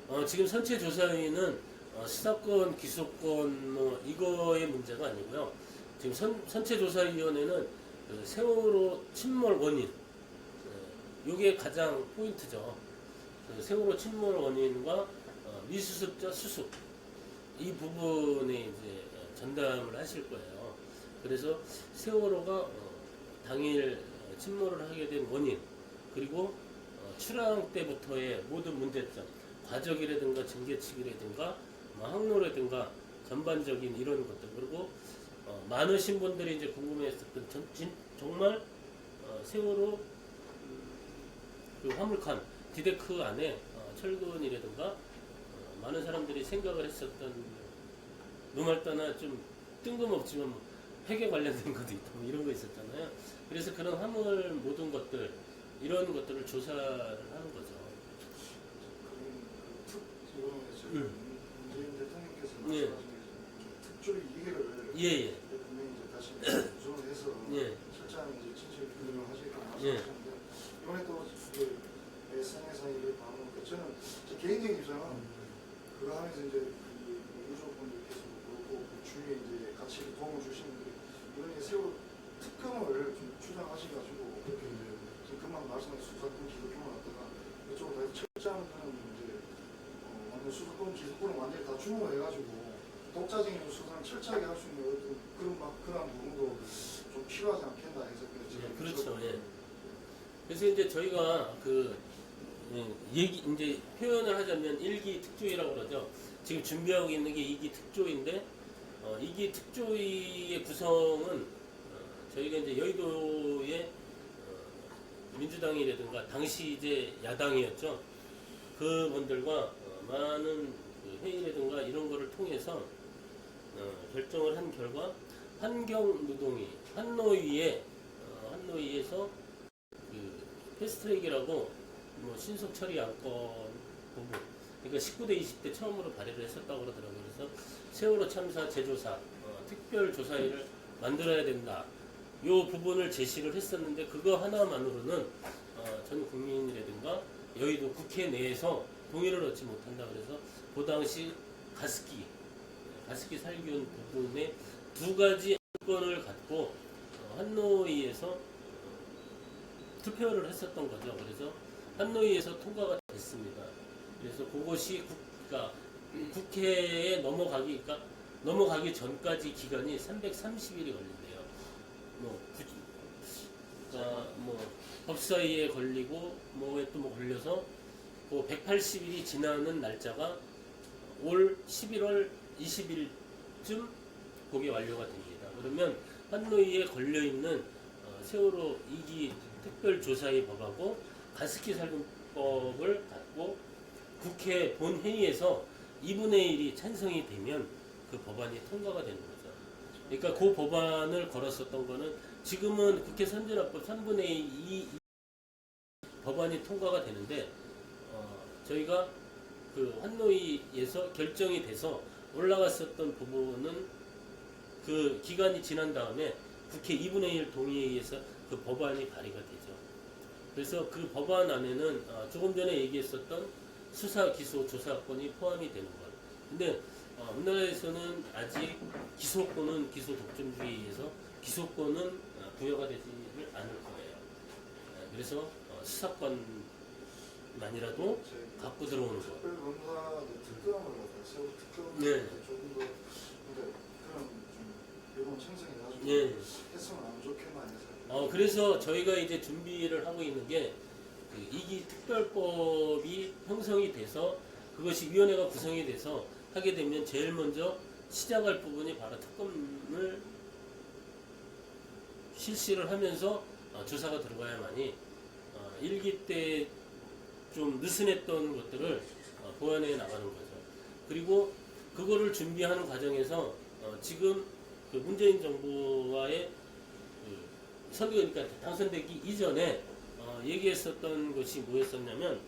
됐습니까? 지금 선체조사위는 수사권, 기소권 이거의 문제가 아니고요. 지금 선체조사위원회는 그 세월호 침몰 원인 이게 가장 포인트죠. 그 세월호 침몰 원인과 미수습자 수습 이 부분에 이제 전담을 하실 거예요. 그래서 세월호가 당일 침몰을 하게 된 원인 그리고 출항 때부터의 모든 문제점 과적이라든가 증개측이라든가 항로라든가 전반적인 이런 것들 그리고 많으신 분들이 이제 궁금해했었던 정말 세월호 그 화물칸 디데크 안에 철근이라든가 많은 사람들이 생각을 했었던 노말따나 좀 뜬금없지만 핵에 관련된 것도 있고 이런 거 있었잖아요. 그래서 그런 화물 모든 것들 이런 것들을 조사를 하는 거죠. 문재인 대통령께서 예. 말씀하신 특조위 2개를 예예. 분명히 이제 다시 조정을 해서 예. 실장 이제 친실 규정을 하시겠다고 예. 말씀하셨는데 이번에 또 SNS상에 이렇게 봐보면 저는 제 개인적인 입장은 그거 하면서 이제 유족분들께서 그렇고 그 주위에 이제 같이 도움을 주시는 분들이 이번에 세월호 특검을 좀 추진하셔가지고 그렇게 이제 지금 금방 말씀하신 수사권 기소권을 갖다가 이쪽으로 다 해서 철저하는 이제 완전 수사권 기소권을 완전히 다 주문을 해가지고 독자적인 수사를 철저하게 할 수 있는 어떤 그런 부분도 좀 필요하지 않겠나 해서 예, 그렇죠. 예. 그래서 이제 저희가 그 이제 표현을 하자면 1기 특조위라고 그러죠. 지금 준비하고 있는 게 2기 특조위인데 2기 특조위의 구성은 저희가 이제 여의도의 민주당이라든가 당시 이제 야당이었죠. 그분들과 많은 그 회의라든가 이런 거를 통해서 결정을 한 결과 환경노동위 한노위에서 그 패스트트랙이라고 뭐 신속 처리 안건 부분 그러니까 19대 20대 처음으로 발의를 했었다고 그러더라고요. 그래서 세월호 참사 재조사 특별조사위를 만들어야 된다. 요 부분을 제시를 했었는데 그거 하나만으로는 전 국민이라든가 여의도 국회 내에서 동의를 얻지 못한다. 그래서 그 당시 가습기 살균 부분에 2가지 안건을 갖고 한노위에서 투표를 했었던 거죠. 그래서 한노위에서 통과가 됐습니다. 그래서 그것이 국회에 넘어가기 전까지 기간이 330일이 걸린대요. 법사위에 걸리고 뭐에 또 걸려서 그 180일이 지나는 날짜가 올 11월 20일쯤 그게 완료가 됩니다. 그러면 한노위에 걸려있는 세월호 2기 특별조사위 법하고 가습기 살균법을 갖고 국회 본회의에서 2분의 1이 찬성이 되면 그 법안이 통과가 되는 거죠. 그러니까 그 법안을 걸었었던 거는 지금은 국회 선진화법 3분의 2 법안이 통과가 되는데 저희가 그 환노위에서 결정이 돼서 올라갔었던 부분은 그 기간이 지난 다음에 국회 2분의 1 동의에 의해서 그 법안이 발의가 되죠. 그래서 그 법안 안에는 조금 전에 얘기했었던 수사, 기소, 조사권이 포함이 되는 것. 근데 우리나라에서는 아직 기소권은 기소 독점주의에 의해서 기소권은 부여가 되지를 않을 거예요. 그래서 수사권만이라도 갖고 들어오는 거. 특별검사도 특검을 갖다 세우 특검을 네. 조금 더 그러니까 그런 좀 여론 형성이 나중에 예. 했으면 안 좋겠만 해서. 그래서 저희가 이제 준비를 하고 있는 게 그 2기 특별법이 형성이 돼서 그것이 위원회가 구성이 돼서 하게 되면 제일 먼저 시작할 부분이 바로 특검을 실시를 하면서 조사가 들어가야만이 1기 때 좀 느슨했던 것들을 보완해 나가는 거죠. 그리고 그거를 준비하는 과정에서 지금 그 문재인 정부와의 그러니까 당선되기 이전에 얘기했었던 것이 뭐였었냐면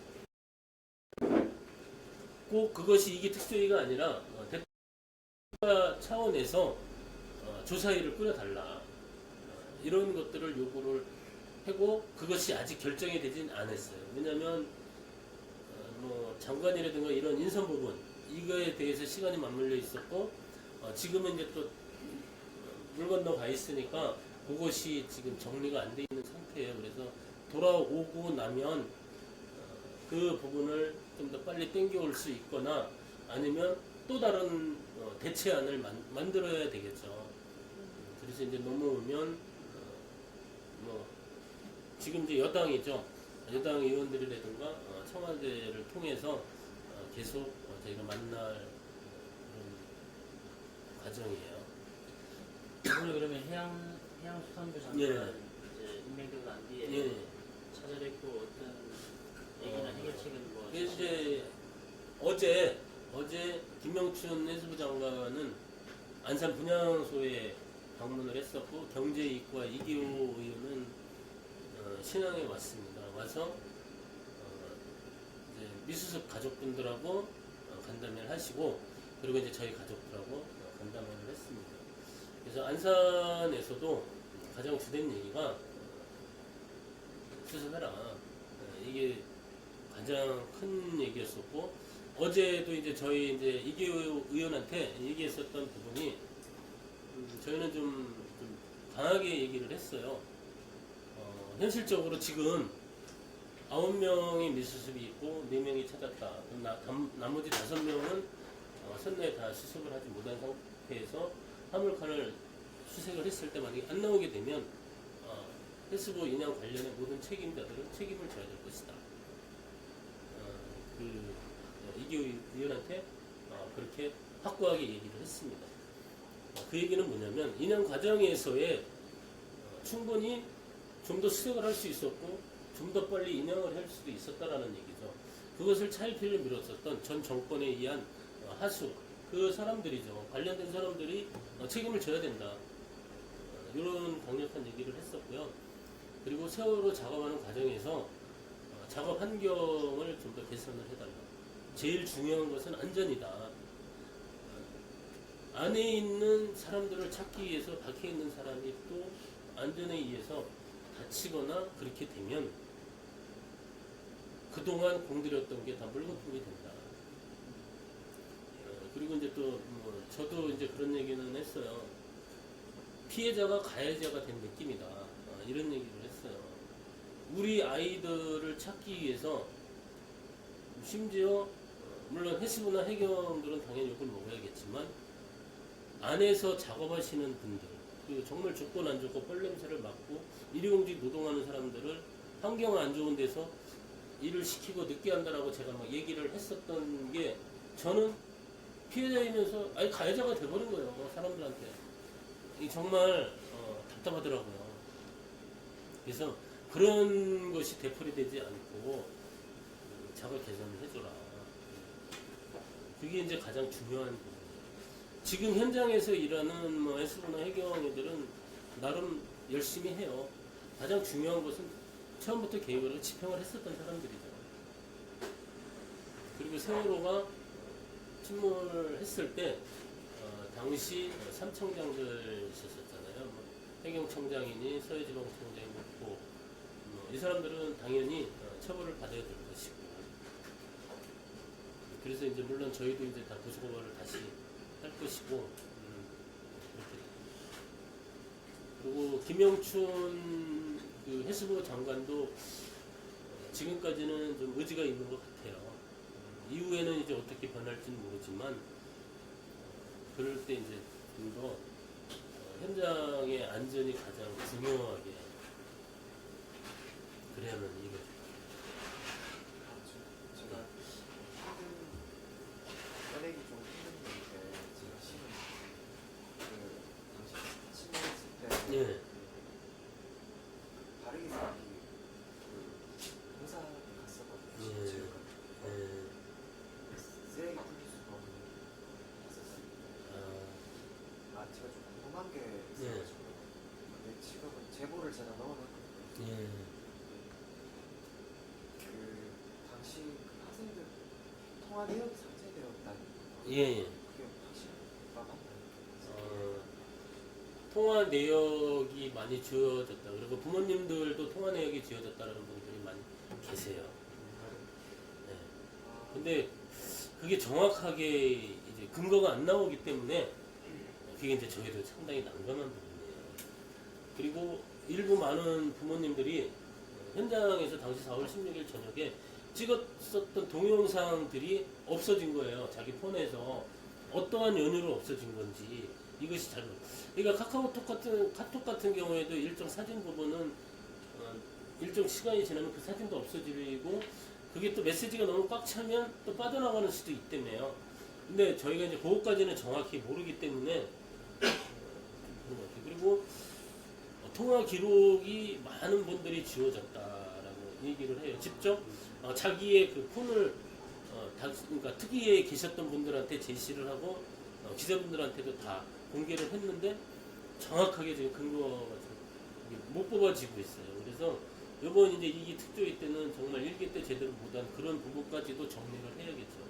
꼭 그것이 이게 특조위가 아니라 대표가 차원에서 조사위를 꾸려달라 이런 것들을 요구를 하고 그것이 아직 결정이 되진 않았어요. 왜냐하면 뭐 장관이라든가 이런 인선 부분 이거에 대해서 시간이 맞물려 있었고 지금은 이제 또 물 건너 가 있으니까 그것이 지금 정리가 안 돼 있는 상태예요. 그래서 돌아오고 나면 그 부분을 좀 더 빨리 땡겨올 수 있거나 아니면 또 다른 대체안을 만들어야 되겠죠. 그래서 이제 넘어오면 뭐 지금 이제 여당이죠. 여당 의원들이라든가 청와대를 통해서 계속 저희가 만날 그런 과정이에요. 오늘 그러면 해양수산부 장관 예. 이제 임명되고 난 뒤에 예. 찾아뵙고 어떤 얘기나 해결책은 뭐 이제 어제 김명춘 해수부 장관은 안산 분향소에 방문을 했었고 경제이익과 이기호 의원은 신항에 왔습니다. 와서 이제 미수습 가족분들하고 간담회를 하시고 그리고 이제 저희 가족들하고 간담회를 했습니다. 그래서 안산에서도 가장 주된 얘기가 수습해라. 이게 가장 큰 얘기였었고 어제도 이제 저희 이제 이기호 의원한테 얘기했었던 부분이 저희는 좀 강하게 얘기를 했어요. 현실적으로 지금 9명이 미수습이 있고 4명이 찾았다. 나머지 5명은 선내에 다 수습을 하지 못한 상태에서 화물칸을 수색을 했을 때 만약에 안 나오게 되면 해수부 인양 관련의 모든 책임자들은 책임을 져야 될 것이다. 이기호 의원한테 그렇게 확고하게 얘기를 했습니다. 그 얘기는 뭐냐면 인양 과정에서의 충분히 좀 더 수색을 할 수 있었고 좀 더 빨리 인양을 할 수도 있었다라는 얘기죠. 그것을 차일피일 미뤘었던 전 정권에 의한 하수 그 사람들이죠. 관련된 사람들이 책임을 져야 된다. 이런 강력한 얘기를 했었고요. 그리고 세월호 작업하는 과정에서 작업 환경을 좀 더 개선을 해달라. 제일 중요한 것은 안전이다. 안에 있는 사람들을 찾기 위해서 밖에 있는 사람이 또 안전에 의해서 다치거나 그렇게 되면 그동안 공들였던 게 다 물거품이 된다. 그리고 이제 또 저도 이제 그런 얘기는 했어요. 피해자가 가해자가 된 느낌이다. 이런 얘기를 했어요. 우리 아이들을 찾기 위해서 심지어 물론 해수부나 해경들은 당연히 욕을 먹어야겠지만 안에서 작업하시는 분들 그리고 정말 조건 안 좋고 뻘냄새를 맡고 일용직 노동하는 사람들을 환경 안 좋은 데서 일을 시키고 늦게 한다라고 제가 막 얘기를 했었던 게 저는 피해자이면서 아예 가해자가 돼버린 거예요. 사람들한테. 이 정말 답답하더라고요. 그래서 그런 것이 되풀이되지 않고 작업 개선을 해줘라. 그게 이제 가장 중요한 부분이에요. 지금 현장에서 일하는 뭐 S부나 해경이들은 나름 열심히 해요. 가장 중요한 것은 처음부터 계획을 하고 집행을 했었던 사람들이죠. 그리고 세월호가 침몰을 했을 때 당시 3청장들 있었잖아요. 뭐 해경청장이니 서해지방청장이 있고 이 사람들은 당연히 처벌을 받아야 될 것이고, 그래서 이제 물론 저희도 이제 다 고소고발을 다시 할 것이고, 그리고 김영춘 그 해수부 장관도 지금까지는 좀 의지가 있는 것 같아요. 이후에는 이제 어떻게 변할지는 모르지만 그럴 때 이제 좀 더 현장의 안전이 가장 중요하게 그래야만 이거. 제가 꺼내기 좀 힘든 게 제가 실은 그 당시 침몰했을 때 예. 바르게 생각이 그 공사를 갔었거든요. 예. 지금 예. 쓰레기 분리수거를 했었어요. 제가 좀 궁금한 게 있어가지고 근데 지금은 제보를 제가 넣어놨거든요. 예. 그 당시 그 학생들 통화 내역이 삭제되었다는 거. 예. 그게 확실한 맞나요? 통화 내역이 많이 지워졌다. 그리고 부모님들도 통화 내역이 지워졌다는 분들이 많이 계세요. 네. 근데 그게 정확하게 이제 근거가 안 나오기 때문에 그게 이제 저희도 상당히 난감한 부분이에요. 그리고 일부 많은 부모님들이 현장에서 당시 4월 16일 저녁에 찍었었던 동영상들이 없어진 거예요. 자기 폰에서 어떠한 연유로 없어진 건지 이것이 잘 그러니까 카톡 같은 경우에도 일정 사진 부분은 일정 시간이 지나면 그 사진도 없어지고 그게 또 메시지가 너무 꽉 차면 또 빠져나가는 수도 있다며요. 근데 저희가 이제 그것까지는 정확히 모르기 때문에 그런 것 같아요. 그리고 통화 기록이 많은 분들이 지워졌다라고 얘기를 해요. 직접 자기의 그 폰을 그러니까 특이에 계셨던 분들한테 제시를 하고 기자분들한테도 다 공개를 했는데 정확하게 지금 근거가 못 뽑아지고 있어요. 그래서 이번 이제 2기 특조위 때는 정말 1기 때 제대로 못한 그런 부분까지도 정리를 해야겠죠.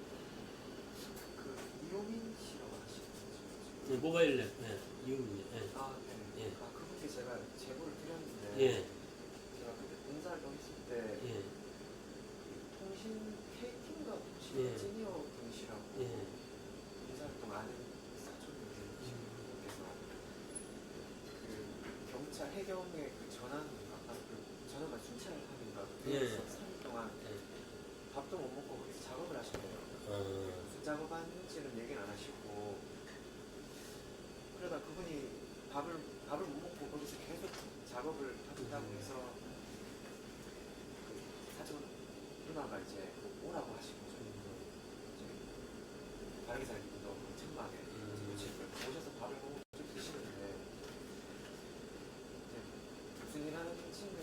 그 이용인 씨라고 하시는 거죠? 네, 모바일 랩, 네, 이용이. 네. 아, 네. 예. 그분께 제가 제보를 드렸는데 예, 제가 그때 봉사활동 했을 때 예, 통신 K팀과 통신 예. 시니어 분이시라고 예. 봉사활동 아는 사촌분께서 그 경찰 해경의 그 전환과 순찰함인가 예. 그래서 3일 동안 예. 밥도 못 먹고 거기서 작업을 하셨대요. 무슨 작업하는지는 얘기는 안 하시고 그러다 그분이 밥을 못 먹고 거기서 계속 작업을 하신다고 해서 그 사촌 누나가 이제 오라고 하시고 바르게 살기도 천막에 오셔서 밥을 먹고 좀 드시는데 이제 무슨 일 하는 친구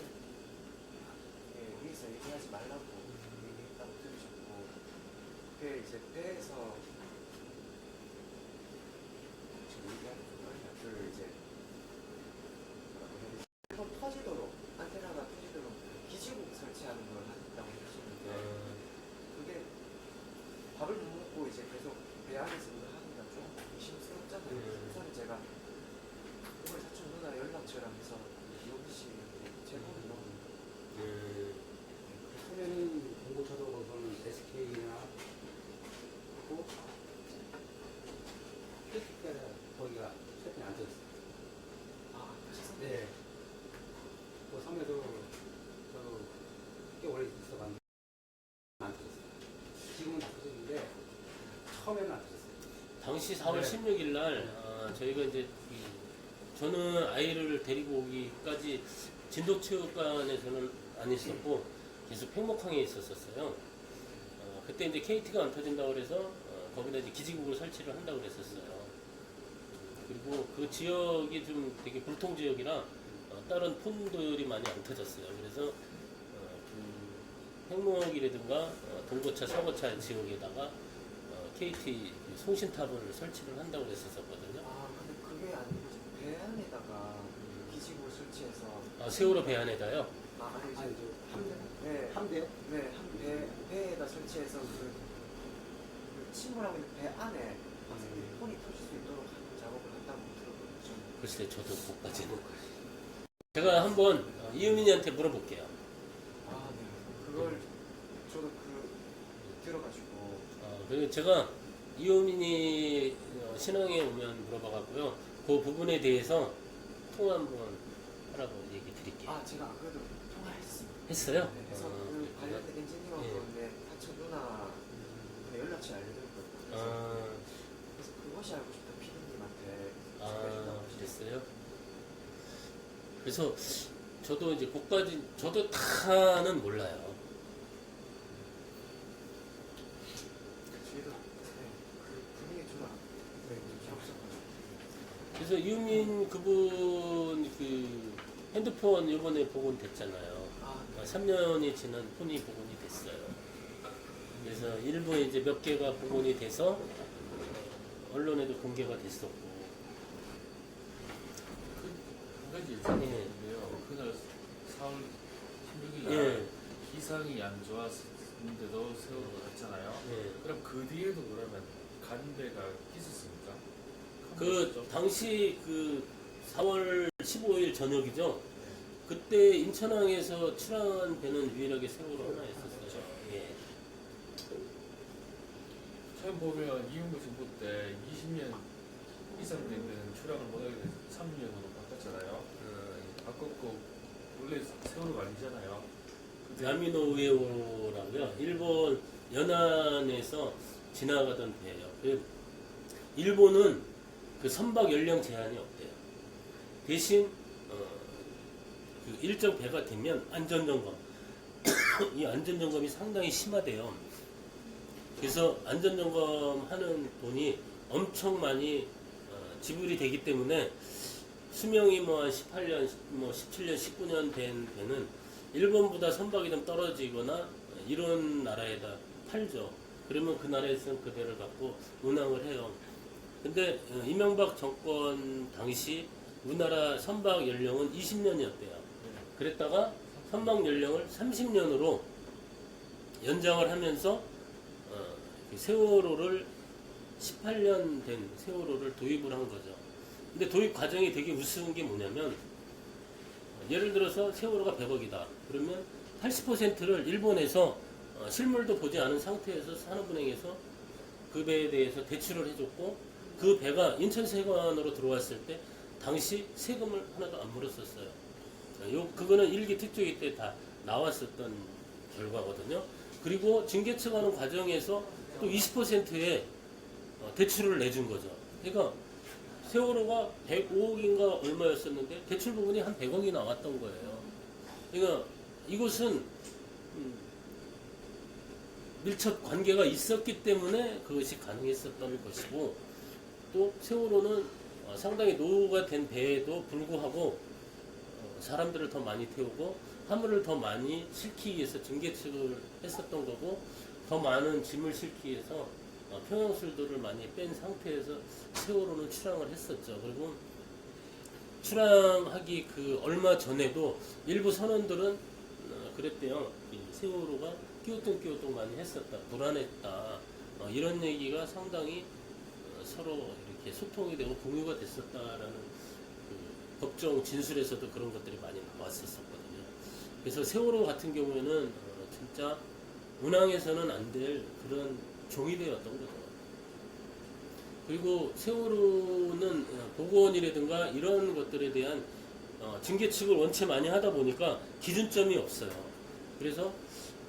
위에서 얘기하지 말라고 얘기했다고 들으셨고 그게 이제 배에서 지금 얘기하기 좀 어렵냐 그 이제 한번 터지도록 안테나가 터지도록 기지국 설치하는 걸 한다고 하시는데 그게 밥을 못 먹고 이제 계속 배 안에서 일을 하니까 좀 의심스럽잖아요. 우선 제가 그걸 사촌 누나 연락처랑 해서 이용희 씨한테 제보를 넣었는데 처음에는 공고차도로서는 SK나 하고 택배가 거기가 채팅이 안 떴어요. 아, 하셨어요? 네. 그 섬에도 꽤 오래 있어봤는데 안 떴어요. 지금은 다 떴는데 처음에는 안 떴어요. 당시 4월 네. 16일 날 저희가 이제 저는 아이를 데리고 오기까지 진덕체육관에서는 안 있었고 계속 팽목항에 있었어요. 그때 이제 KT가 안 터진다고 그래서 거기다 이제 기지국을 설치를 한다고 그랬었어요. 그리고 그 지역이 좀 되게 불통 지역이라 다른 폰들이 많이 안 터졌어요. 그래서 그 팽목이라든가 동거차, 서거차 지역에다가 KT 송신탑을 설치를 한다고 그랬었거든요. 아 근데 그게 아니고 배 안에다가 기지국 설치해서 세월호 배 안에다요. 아 아니 아니, 이제 저 네, 함대요? 네, 배에다 설치해서 그 침몰하고 있는 배 안에 폰이 터질 수 있도록 하는 작업을 한다고 들었거든요. 글쎄 저도 그것까지는. 제가 한번 이유민이한테 물어볼게요. 아, 네. 그걸 저도 들어가지고 그리고 제가 이유민이 신앙에 오면 물어봐갖고요. 그 부분에 대해서 통화 한번 하라고 얘기 드릴게요. 아 제가 안 그래도 통화했습니다. 했어요? 네, 그래서 그 관련된 엔지니어하고 예. 네, 사촌 누나 연락처 알려드렸거든요. 아, 그래서 그것이 알고 싶다 피디님한테 소개해준다고 하시죠. 그랬어요? 그래서 저도 이제 그까지 저도 다는 몰라요. 저희도 네, 그 분위기 저도 없어가지고 그래서 이유민 그분 그 핸드폰 이번에 복원됐잖아요. 아, 네. 3년이 지난 폰이 복원이 됐어요. 그래서 일부 이제 몇 개가 복원이 돼서 언론에도 공개가 됐었고. 한 가지 있었는데요. 그날 4월 16일 날 예. 기상이 안 좋았는데도 세월호 갔잖아요. 예. 그럼 그 뒤에도 그러면 간 배가 있었습니까? 그 당시 그 4월 15일 저녁이죠. 그때 인천항에서 출항한 배는 유일하게 세월호 하나였었어요. 예. 처음 보면 이용구 정부 때 20년 이상 된 배는 출항을 못하게 돼서 3년으로 바꿨잖아요. 바꿨고 원래 세월호가 아니잖아요. 근데 야미노 우에오라고요. 일본 연안에서 지나가던 배예요. 그 일본은 그 선박 연령 제한이 없대요. 대신 그 일정 배가 되면 안전점검 이 안전점검이 상당히 심하대요. 그래서 안전점검 하는 돈이 엄청 많이 지불이 되기 때문에 수명이 뭐 한 18년, 뭐 17년, 19년 된 배는 일본보다 선박이 좀 떨어지거나 이런 나라에다 팔죠. 그러면 그 나라에서는 그 배를 갖고 운항을 해요. 근데 이명박 정권 당시 우리나라 선박 연령은 20년이었대요. 그랬다가 선박 연령을 30년으로 연장을 하면서 세월호를 18년 된 세월호를 도입을 한 거죠. 근데 도입 과정이 되게 우스운 게 뭐냐면 예를 들어서 세월호가 100억이다. 그러면 80%를 일본에서 실물도 보지 않은 상태에서 산업은행에서 그 배에 대해서 대출을 해줬고 그 배가 인천세관으로 들어왔을 때 당시 세금을 하나도 안 물었었어요. 그거는 일기 특조위 때 다 나왔었던 결과거든요. 그리고 증개척하는 과정에서 또 20%의 대출을 내준 거죠. 그러니까 세월호가 105억인가 얼마였었는데 대출 부분이 한 100억이 나왔던 거예요. 그러니까 이것은 밀접 관계가 있었기 때문에 그것이 가능했었던 것이고 또 세월호는 상당히 노후가 된 배에도 불구하고 사람들을 더 많이 태우고 화물을 더 많이 실기 위해서 증개측을 했었던 거고 더 많은 짐을 실기 위해서 평형술도를 많이 뺀 상태에서 세월호는 출항을 했었죠. 그리고 출항하기 그 얼마 전에도 일부 선원들은 그랬대요. 이 세월호가 끼우뚱 많이 했었다. 불안했다. 이런 얘기가 상당히 서로 이렇게 소통이 되고 공유가 됐었다라는 그 법정 진술에서도 그런 것들이 많이 나왔었거든요. 그래서 세월호 같은 경우에는 진짜 운항에서는 안 될 그런 종이 되었던 거죠. 그리고 세월호는 복원이라든가 이런 것들에 대한 증개측을 원체 많이 하다 보니까 기준점이 없어요. 그래서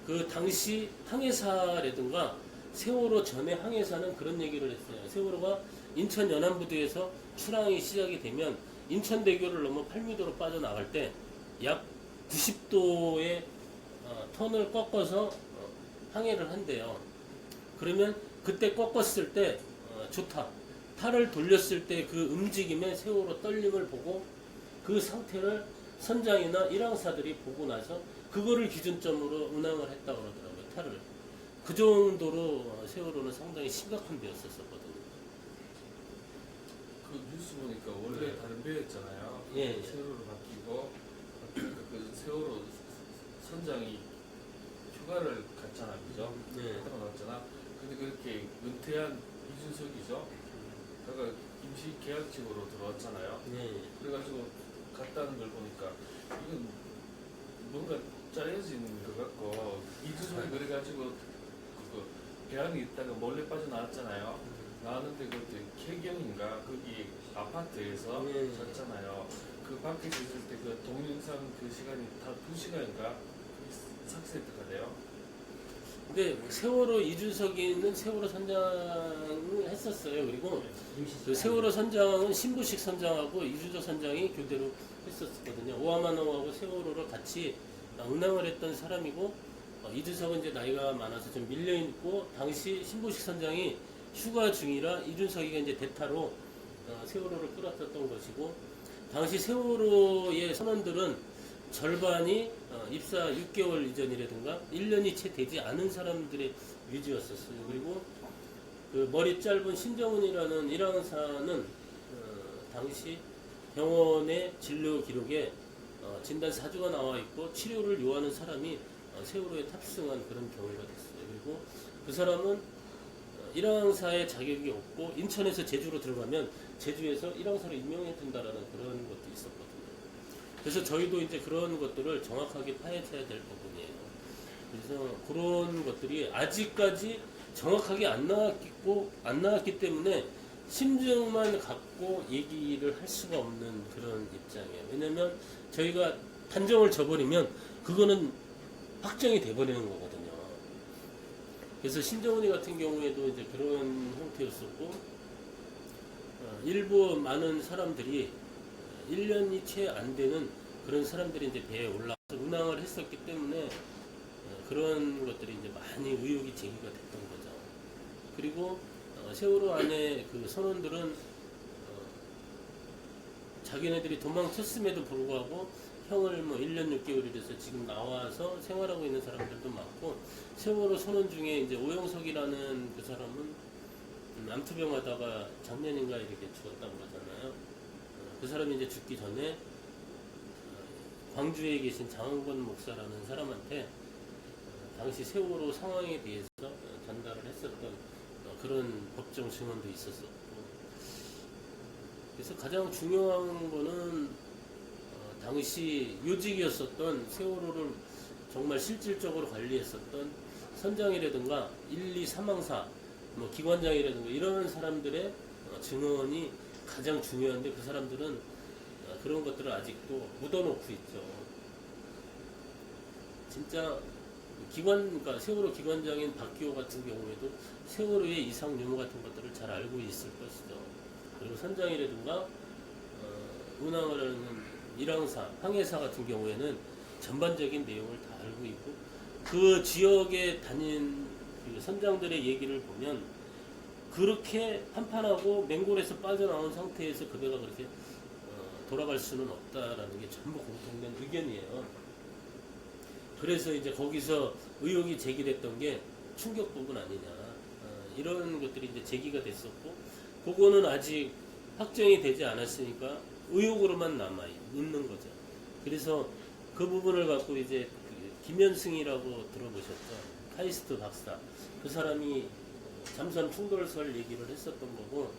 그 당시 항해사라든가 세월호 전에 항해사는 그런 얘기를 했어요. 세월호가 인천 연안부두에서 출항이 시작이 되면 인천대교를 넘어 8m로 빠져나갈 때 약 90도의 턴을 꺾어서 항해를 한대요. 그러면 그때 꺾었을 때 좋다. 탈을 돌렸을 때 그 움직임의 세월호 떨림을 보고 그 상태를 선장이나 일항사들이 보고 나서 그거를 기준점으로 운항을 했다고 그러더라고요. 탈을. 그 정도로 세월호는 상당히 심각한 배였었거든요. 그 뉴스 보니까 원래 네. 다른 배였잖아요. 예, 예. 세월호로 바뀌고 그 세월호 선장이 휴가를 갔잖아, 그죠? 네. 휴가 갔잖아. 근데 그렇게 은퇴한 이준석이죠. 그러니까 임시 계약직으로 들어왔잖아요. 네. 그래가지고 갔다는 걸 보니까 이건 뭔가 짜여진 것 같고 이준석이 그래가지고 그 배안에 있다가 몰래 빠져나왔잖아요. 나왔는데 그때 쾌경인가 거기 아파트에서 네. 잤잖아요. 그 밖에 있을 때 그 동영상 그 시간이 다 2시간인가 삭제됐다가돼요. 근데 세월호 이준석이는 세월호 선장을 했었어요. 그리고 그 세월호 선장은 신부식 선장하고 이준석 선장이 교대로 했었거든요. 오하마노하고 세월호를 같이 운항을 했던 사람이고 이준석은 이제 나이가 많아서 좀 밀려 있고 당시 신부식 선장이 휴가 중이라 이준석이가 이제 대타로 세월호를 끌었었던 것이고 당시 세월호의 선원들은 절반이 입사 6개월 이전이라든가 1년이 채 되지 않은 사람들의 위주였었어요. 그리고 그 머리 짧은 신정훈이라는 일항사는 당시 병원의 진료 기록에 진단 사주가 나와 있고 치료를 요하는 사람이 세월호에 탑승한 그런 경우가 됐어요. 그리고 그 사람은 일항사의 자격이 없고 인천에서 제주로 들어가면 제주에서 일항사로 임명해 준다라는 그런 것도 있었거든요. 그래서 저희도 이제 그런 것들을 정확하게 파헤쳐야 될 부분이에요. 그래서 그런 것들이 아직까지 정확하게 안 나왔기 때문에 심증만 갖고 얘기를 할 수가 없는 그런 입장이에요. 왜냐면 저희가 단정을 져버리면 그거는 확정이 돼버리는 거거든요. 그래서 신정훈이 같은 경우에도 이제 그런 형태였었고, 일부 많은 사람들이 1년이 채 안 되는 그런 사람들이 이제 배에 올라와서 운항을 했었기 때문에 그런 것들이 이제 많이 의혹이 제기가 됐던 거죠. 그리고 세월호 안에 그 선원들은 자기네들이 도망쳤음에도 불구하고 형을 뭐 1년 6개월이라서 지금 나와서 생활하고 있는 사람들도 많고, 세월호 선원 중에 이제 오영석이라는 그 사람은 암투병 하다가 작년인가 이렇게 죽었다고 그러잖아요. 그 사람이 이제 죽기 전에 광주에 계신 장원건 목사라는 사람한테 당시 세월호 상황에 대해서 전달을 했었던 그런 법정 증언도 있었었고, 그래서 가장 중요한 거는 당시 요직이었었던 세월호를 정말 실질적으로 관리했었던 선장이라든가 1, 2 사망사, 뭐 기관장이라든가 이런 사람들의 증언이 가장 중요한데, 그 사람들은 그런 것들을 아직도 묻어놓고 있죠. 진짜 그러니까 세월호 기관장인 박기호 같은 경우에도 세월호의 이상 유무 같은 것들을 잘 알고 있을 것이죠. 그리고 선장이라든가 운항을 하는 일항사, 항해사 같은 경우에는 전반적인 내용을 다 알고 있고, 그 지역에 다닌 그 선장들의 얘기를 보면 그렇게 판판하고 맹골에서 빠져나온 상태에서 그 배가 그렇게 돌아갈 수는 없다라는 게 전부 공통된 의견이에요. 그래서 이제 거기서 의혹이 제기됐던 게 충격 부분 아니냐, 이런 것들이 이제 제기가 됐었고, 그거는 아직 확정이 되지 않았으니까 의혹으로만 남아 있는 거죠. 그래서 그 부분을 갖고 이제 김현승이라고 들어보셨죠? 카이스트 박사. 그 사람이 잠수함 충돌설 얘기를 했었던 거고,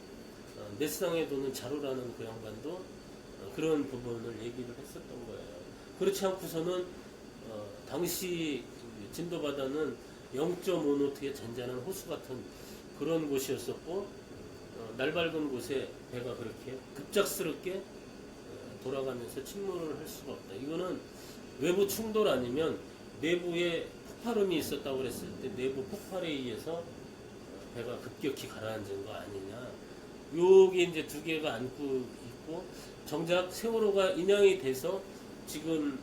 넷상에 도는 자루라는 그 양반도 그런 부분을 얘기를 했었던 거예요. 그렇지 않고서는 당시 진도바다는 0.5노트의 잔잔한 호수 같은 그런 곳이었었고, 날 밝은 곳에 배가 그렇게 급작스럽게 돌아가면서 침몰을 할 수가 없다. 이거는 외부 충돌 아니면 내부에 폭발음이 있었다고 그랬을 때 내부 폭발에 의해서 배가 급격히 가라앉은 거 아니냐. 요게 이제 두 개가 안고 있고, 정작 세월호가 인양이 돼서 지금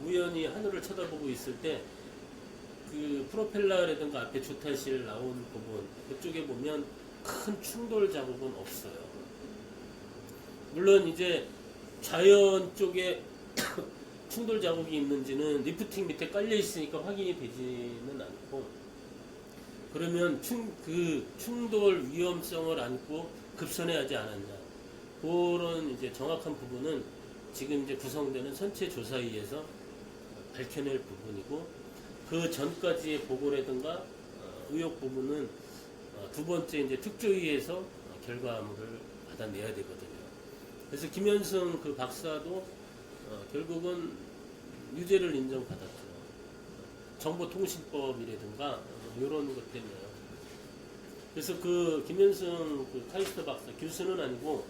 우연히 하늘을 쳐다보고 있을 때 그 프로펠러라든가 앞에 조타실 나온 부분, 그쪽에 보면 큰 충돌 자국은 없어요. 물론 이제 자연 쪽에 충돌 자국이 있는지는 리프팅 밑에 깔려 있으니까 확인이 되지는 않고, 그러면 그 충돌 위험성을 안고 급선회하지 않았냐. 그런 이제 정확한 부분은 지금 이제 구성되는 선체 조사위에서 밝혀낼 부분이고, 그 전까지의 보고라든가 의혹 부분은 두 번째 이제 특조위에서 결과물을 받아내야 되거든요. 그래서 김현승 그 박사도 결국은 유죄를 인정받았죠. 정보통신법이라든가 이런 것 때문에요. 그래서 그 김현승 그 카이스트 박사 교수는 아니고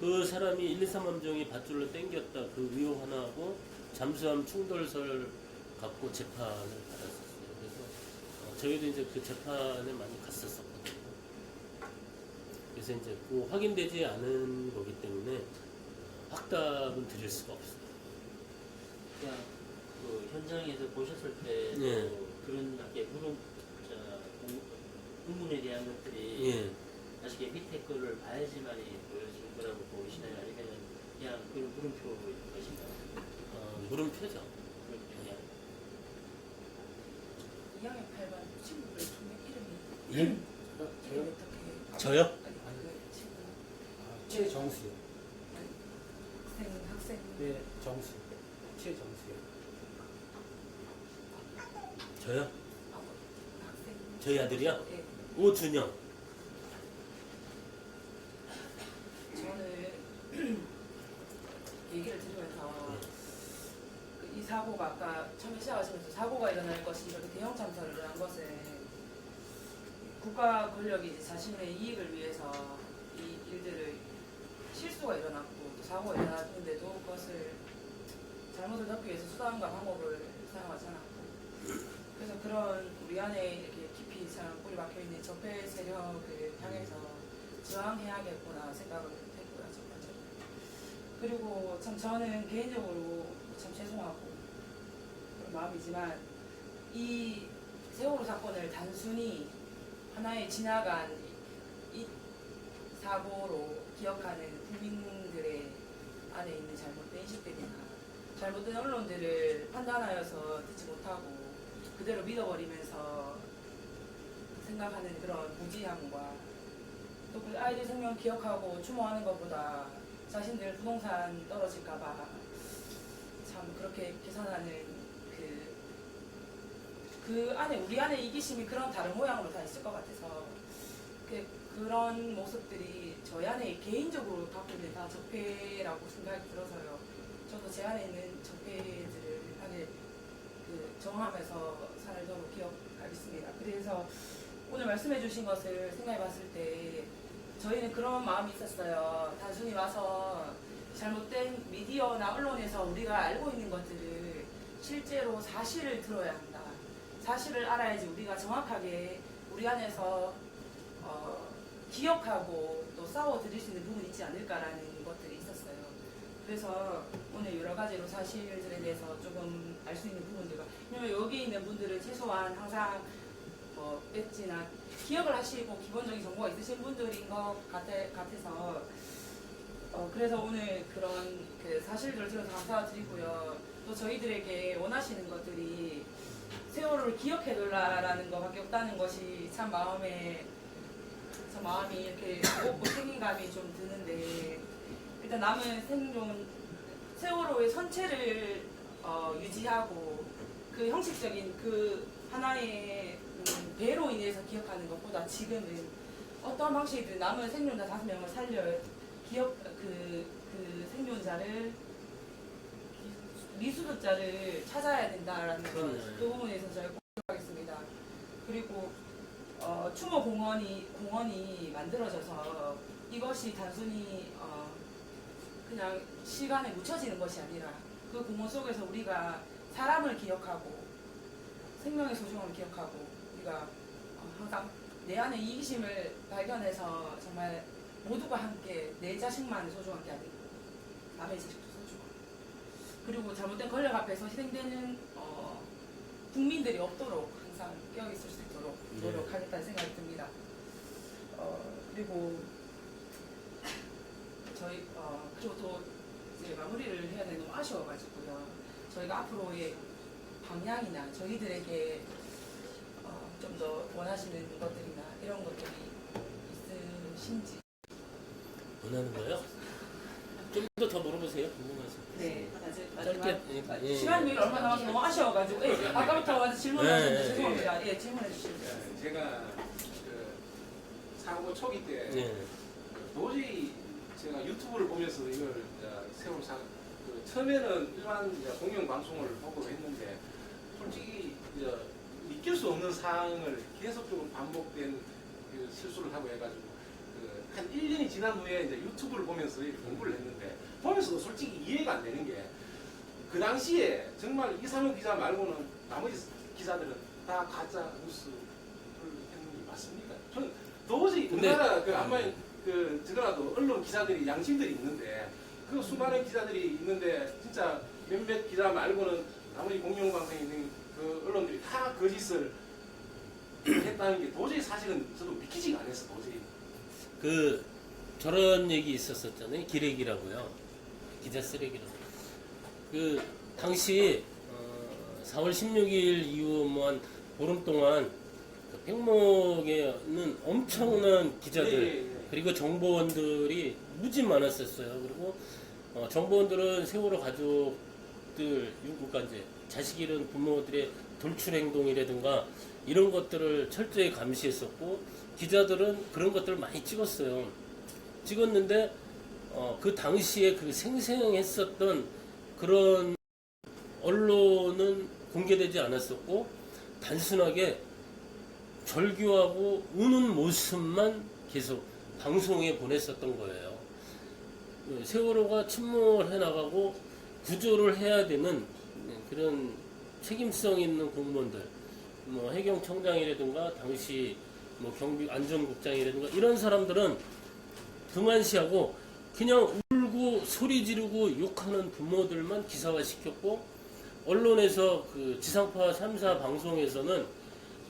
그 사람이 1, 2, 3함정이 밧줄로 땡겼다 그 의혹 하나하고 잠수함 충돌설 갖고 재판을 받았었어요. 그래서 저희도 이제 그 재판에 많이 갔었었거든요. 그래서 이제 그 확인되지 않은 거기 때문에 확답은 드릴 수가 없어요. 그냥 그 현장에서 보셨을 때도 예. 그런 게 의문에 대한 것들이 예. 사실 밑에 거를 봐야지만이 보여질 거라고 보시나요? 아니면 그냥 그런 물음표인 것인가요? 물음표죠. 물음표냐? 2학년 8반 친구들 두명 이름이 예? 어떻게 저요? 아니 그 친구 최정수요. 학생 네, 정수. 최정수요. 저요? 학생 저희 아들이요? 예. 오준영. 저는 얘기를 들으면서 이 사고가 아까 처음에 시작하시면서 사고가 일어날 것이 이렇게 대형 참사를 일어난 것은 국가 권력이 이제 자신의 이익을 위해서 이 일들을 실수가 일어났고 또 사고가 일어났는데도 그것을 잘못을 덮기 위해서 수단과 방법을 사용하지 않았고, 그래서 그런 우리 안에 이렇게 깊이 참 뿌리 박혀 있는 적폐 세력을 향해서 저항해야겠구나 생각을 했고요, 첫 번째로. 그리고 참 저는 개인적으로 참 죄송하고 그런 마음이지만 이 세월호 사건을 단순히 하나의 지나간 이 사고로 기억하는 국민들의 안에 있는 잘못된 인식들이나 잘못된 언론들을 판단하여서 듣지 못하고 그대로 믿어버리면서 생각하는 그런 무지함과 또 그 아이들 생명 기억하고 추모하는 것보다 자신들 부동산 떨어질까봐 참 그렇게 계산하는 그 안에 우리 안에 이기심이 그런 다른 모양으로 다 있을 것 같아서 그런 모습들이 저희 안에 개인적으로 갖고 있는 다 적폐라고 생각이 들어서요. 저도 제 안에 있는 적폐들을 안에 정하면서 살도록 기억하겠습니다. 그래서 오늘 말씀해 주신 것을 생각해 봤을 때 저희는 그런 마음이 있었어요. 단순히 와서 잘못된 미디어나 언론에서 우리가 알고 있는 것들을 실제로 사실을 들어야 한다. 사실을 알아야지 우리가 정확하게 우리 안에서 기억하고 또 싸워 드릴 수 있는 부분이 있지 않을까라는 것들이 있었어요. 그래서 오늘 여러 가지로 사실들에 대해서 조금 알 수 있는 부분들과, 왜냐면 여기 있는 분들은 최소한 항상 배지나 기억을 하시고 기본적인 정보가 있으신 분들인 것 같아서 그래서 오늘 그런 사실들을 들어서 감사드리고요. 또 저희들에게 원하시는 것들이 세월호를 기억해둘라라는 것밖에 없다는 것이 참 마음이 이렇게 무겁고 책임감이 좀 드는데, 일단 남은 생존 세월호의 선체를 유지하고 그 형식적인 그 하나의 배로 인해서 기억하는 것보다 지금은 어떤 방식이든 남은 생존자 5명을 살려 그 생존자를 미수습자를 찾아야 된다라는 것, 그 부분에 있어서 저희가 꼭 하겠습니다. 그리고 추모 공원이 만들어져서 이것이 단순히 그냥 시간에 묻혀지는 것이 아니라 그 공원 속에서 우리가 사람을 기억하고 생명의 소중함을 기억하고 우리가 항상 내 안에 이기심을 발견해서 정말 모두가 함께 내 자식만을 소중한 게 아니고 남의 자식도 소중하고, 그리고 잘못된 권력 앞에서 희생되는 국민들이 없도록 항상 깨어있을 수 있도록 노력하겠다는 생각이 듭니다. 그리고 저희 그리고 또 이제 마무리를 해야 되는 너무 아쉬워가지고요. 저희가 앞으로의 방향이나 저희들에게 좀 더 원하시는 것들이나 이런 것들이 있으신지. 원하는 거요? 좀 더 물어보세요. 궁금해서. 네, 아직 짧게. 예. 시간이 얼마 남아서 너무 아쉬워가지고 예, 아까부터 질문하셨는데 네. 죄송합니다. 예, 질문해 주시죠. 제가 그 사고 초기 때 예. 도저히 제가 유튜브를 보면서 이걸 세월 처음에는 일반 공영 방송을 보고 했는데 솔직히 믿길 수 없는 사항을 계속적으로 반복된 그 실수를 하고 해가지고 한 1년이 지난 후에 이제 유튜브를 보면서 이렇게 공부를 했는데 보면서도 솔직히 이해가 안 되는 게 그 당시에 정말 이상훈 기자 말고는 나머지 기자들은 다 가짜 뉴스를 했는 게 맞습니까? 저는 도저히 근데- 우리나라 저거라도 언론 기자들이 양심들이 있는데 그 수많은 기자들이 있는데 진짜 몇몇 기자 말고는 나머지 공영방송에 있는 그 언론들이 다 거짓을 했다는 게 도저히 사실은 저도 믿기지가 않았어 도저히. 그 저런 얘기 있었었잖아요. 기레기라고요. 기자 쓰레기라고. 그 당시 4월 16일 이후 뭐 한 보름 동안 그 팽목에는 엄청난 기자들 그리고 정보원들이 무지 많았었어요. 그리고 정보원들은 세월호 가족들, 그러니까 이제 자식 잃은 부모들의 돌출 행동이라든가 이런 것들을 철저히 감시했었고 기자들은 그런 것들을 많이 찍었어요. 찍었는데 그 당시에 그 생생했었던 그런 언론은 공개되지 않았었고 단순하게 절규하고 우는 모습만 계속 방송에 보냈었던 거예요. 세월호가 침몰해 나가고 구조를 해야 되는 그런 책임성 있는 공무원들, 뭐 해경청장이라든가 당시 뭐 경비 안전국장이라든가 이런 사람들은 등한시하고 그냥 울고 소리 지르고 욕하는 부모들만 기사화 시켰고 언론에서 그 지상파 3사 방송에서는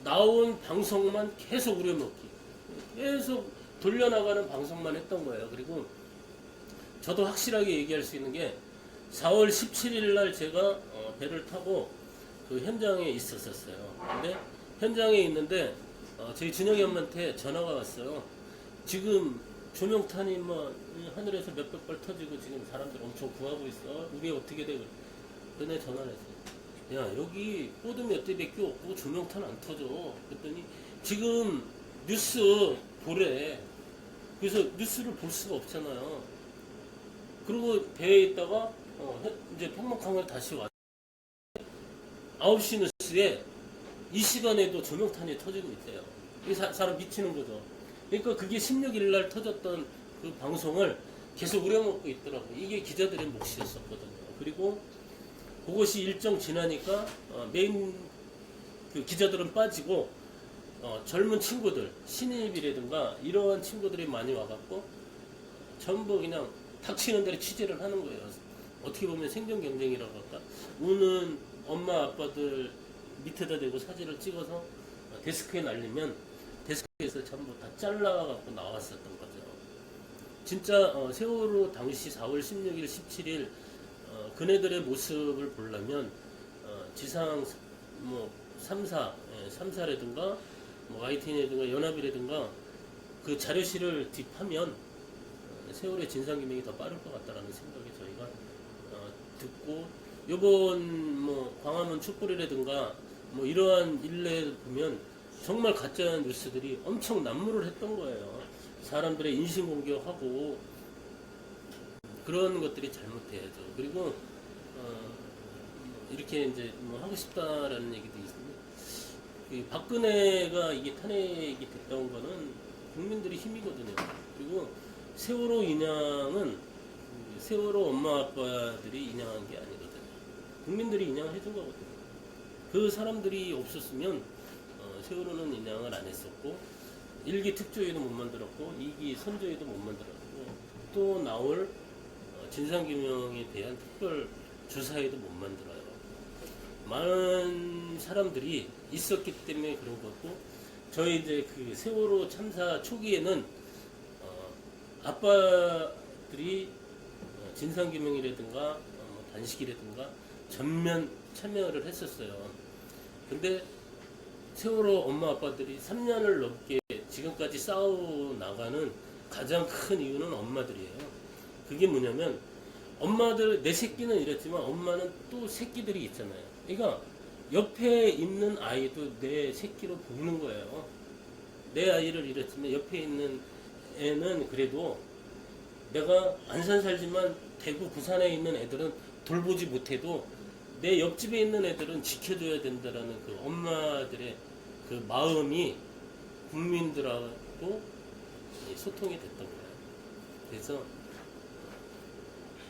나온 방송만 계속 우려먹기 계속 돌려나가는 방송만 했던 거예요. 그리고 저도 확실하게 얘기할 수 있는 게 4월 17일 날 제가 배를 타고 그 현장에 있었어요. 근데 현장에 있는데 저희 준영이 엄마한테 전화가 왔어요. 지금 조명탄이 뭐 하늘에서 몇백 발 터지고 지금 사람들 엄청 구하고 있어. 우리 어떻게 돼? 그래 전화를 했어요. 야 여기 보드 몇 대밖에 없고 조명탄 안 터져. 그랬더니 지금 뉴스 보래. 그래서 뉴스를 볼 수가 없잖아요. 그리고 배에 있다가 이제 팽목항을 다시 왔 9시 뉴스에 이 시간에도 조명탄이 터지고 있대요. 이게 사람 미치는 거죠. 그러니까 그게 16일 날 터졌던 그 방송을 계속 우려먹고 있더라고요. 이게 기자들의 몫이었었거든요. 그리고 그것이 일정 지나니까 메인 그 기자들은 빠지고 젊은 친구들, 신입이라든가 이러한 친구들이 많이 와갖고 전부 그냥 닥치는 대로 취재를 하는 거예요. 어떻게 보면 생존 경쟁이라고 할까? 우는 엄마 아빠들 밑에다 대고 사진을 찍어서 데스크에 날리면 데스크에서 전부 다 잘라갖고 나왔었던 거죠. 진짜 세월호 당시 4월 16일, 17일 그네들의 모습을 보려면 지상 뭐 3사라든가 뭐 YTN이라든가 연합이라든가 그 자료실을 딥하면 세월의 진상규명이 더 빠를 것 같다라는 생각이 저희가 듣고 요번 뭐 광화문 촛불이라든가 뭐 이러한 일례 보면 정말 가짜 뉴스들이 엄청 난무를 했던 거예요. 사람들의 인신공격하고 그런 것들이 잘못돼야죠. 그리고 이렇게 이제 뭐 하고 싶다라는 얘기도 있습니다. 그 박근혜가 이게 탄핵이 됐던 거는 국민들의 힘이거든요. 그리고 세월호 인양은 세월호 엄마 아빠들이 인양한 게 아니거든요. 국민들이 인양을 해준 거거든요. 그 사람들이 없었으면 세월호는 인양을 안 했었고 1기 특조위도 못 만들었고 2기 선조위도 못 만들었고 또 나올 진상규명에 대한 특별 조사회도 못 만들어요. 많은 사람들이 있었기 때문에 그런 거고 저희 이제 그 세월호 참사 초기에는 아빠들이 진상규명이라든가 단식이라든가 전면 참여를 했었어요. 근데 세월호 엄마 아빠들이 3년을 넘게 지금까지 싸워 나가는 가장 큰 이유는 엄마들이에요. 그게 뭐냐면 엄마들, 내 새끼는 이랬지만 엄마는 또 새끼들이 있잖아요. 그러니까 옆에 있는 아이도 내 새끼로 보는 거예요. 내 아이를 잃었지만 옆에 있는 애는 그래도 내가 안산 살지만 대구 부산에 있는 애들은 돌보지 못해도 내 옆집에 있는 애들은 지켜줘야 된다라는 그 엄마들의 그 마음이 국민들하고 소통이 됐던 거예요. 그래서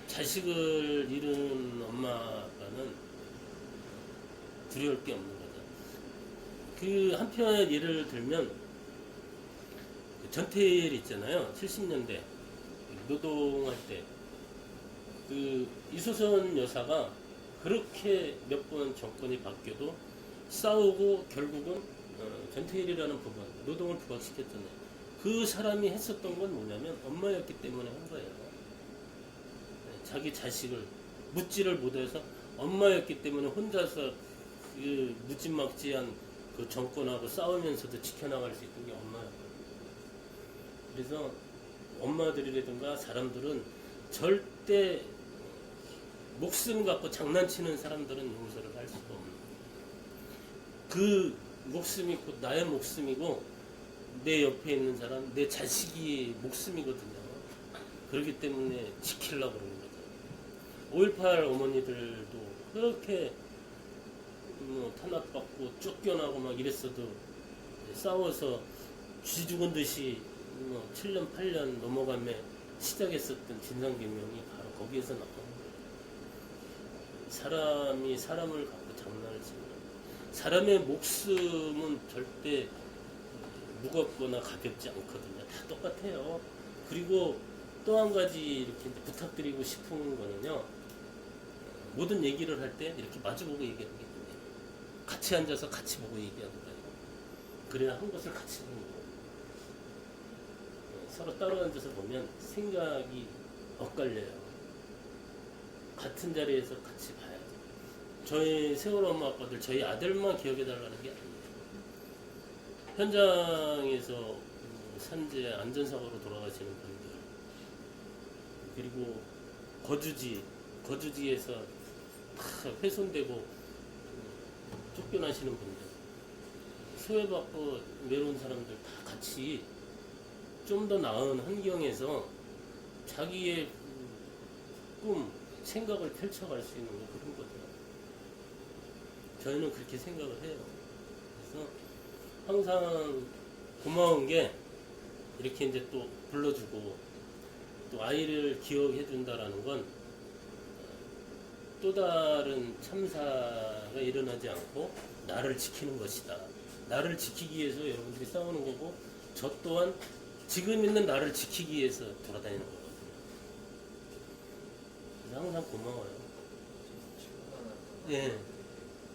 자식을 잃은 엄마 아빠는 두려울 게 없는 거죠. 그 한편 예를 들면 전태일 있잖아요. 70년대 노동할 때 그 이소선 여사가 그렇게 몇 번 정권이 바뀌어도 싸우고 결국은 전태일이라는 부분 노동을 부각시켰잖아요. 그 사람이 했었던 건 뭐냐면 엄마였기 때문에 한 거예요. 자기 자식을 묻지를 못해서 엄마였기 때문에 혼자서 그 무지막지한 그 정권하고 싸우면서도 지켜나갈 수 있던 게 엄마였거든요. 그래서 엄마들이라든가 사람들은 절대 목숨 갖고 장난치는 사람들은 용서를 할 수가 없는 거예요. 그 목숨이 곧 나의 목숨이고 내 옆에 있는 사람, 내 자식이 목숨이거든요. 그렇기 때문에 지키려고 그러는 거죠. 5.18 어머니들도 그렇게 뭐 탄압받고 쫓겨나고 막 이랬어도 싸워서 쥐 죽은 듯이 뭐 7년 8년 넘어가며 시작했었던 진상규명이 바로 거기에서 나온 거예요. 사람이 사람을 갖고 장난을 치는 거예요. 사람의 목숨은 절대 무겁거나 가볍지 않거든요. 다 똑같아요. 그리고 또 한 가지 이렇게 부탁드리고 싶은 거는요. 모든 얘기를 할 때 이렇게 마주보고 얘기하는 게 좋네요. 같이 앉아서 같이 보고 얘기하는 거예요. 그래야 한 것을 같이 보는 거예요. 서로 따로 앉아서 보면 생각이 엇갈려요. 같은 자리에서 같이 봐야죠. 저희 세월호 엄마 아빠들 저희 아들만 기억해달라는 게 아니에요. 현장에서 산재 안전사고로 돌아가시는 분들 그리고 거주지에서 다 훼손되고 쫓겨나시는 분들 소외받고 외로운 사람들 다 같이 좀 더 나은 환경에서 자기의 꿈, 생각을 펼쳐갈 수 있는 거 그런 거죠. 저희는 그렇게 생각을 해요. 그래서 항상 고마운 게 이렇게 이제 또 불러주고 또 아이를 기억해 준다라는 건 또 다른 참사가 일어나지 않고 나를 지키는 것이다. 나를 지키기 위해서 여러분들이 싸우는 거고 저 또한 지금 있는 나를 지키기 위해서 돌아다니는 거거든요. 그래서 항상 고마워요. 예.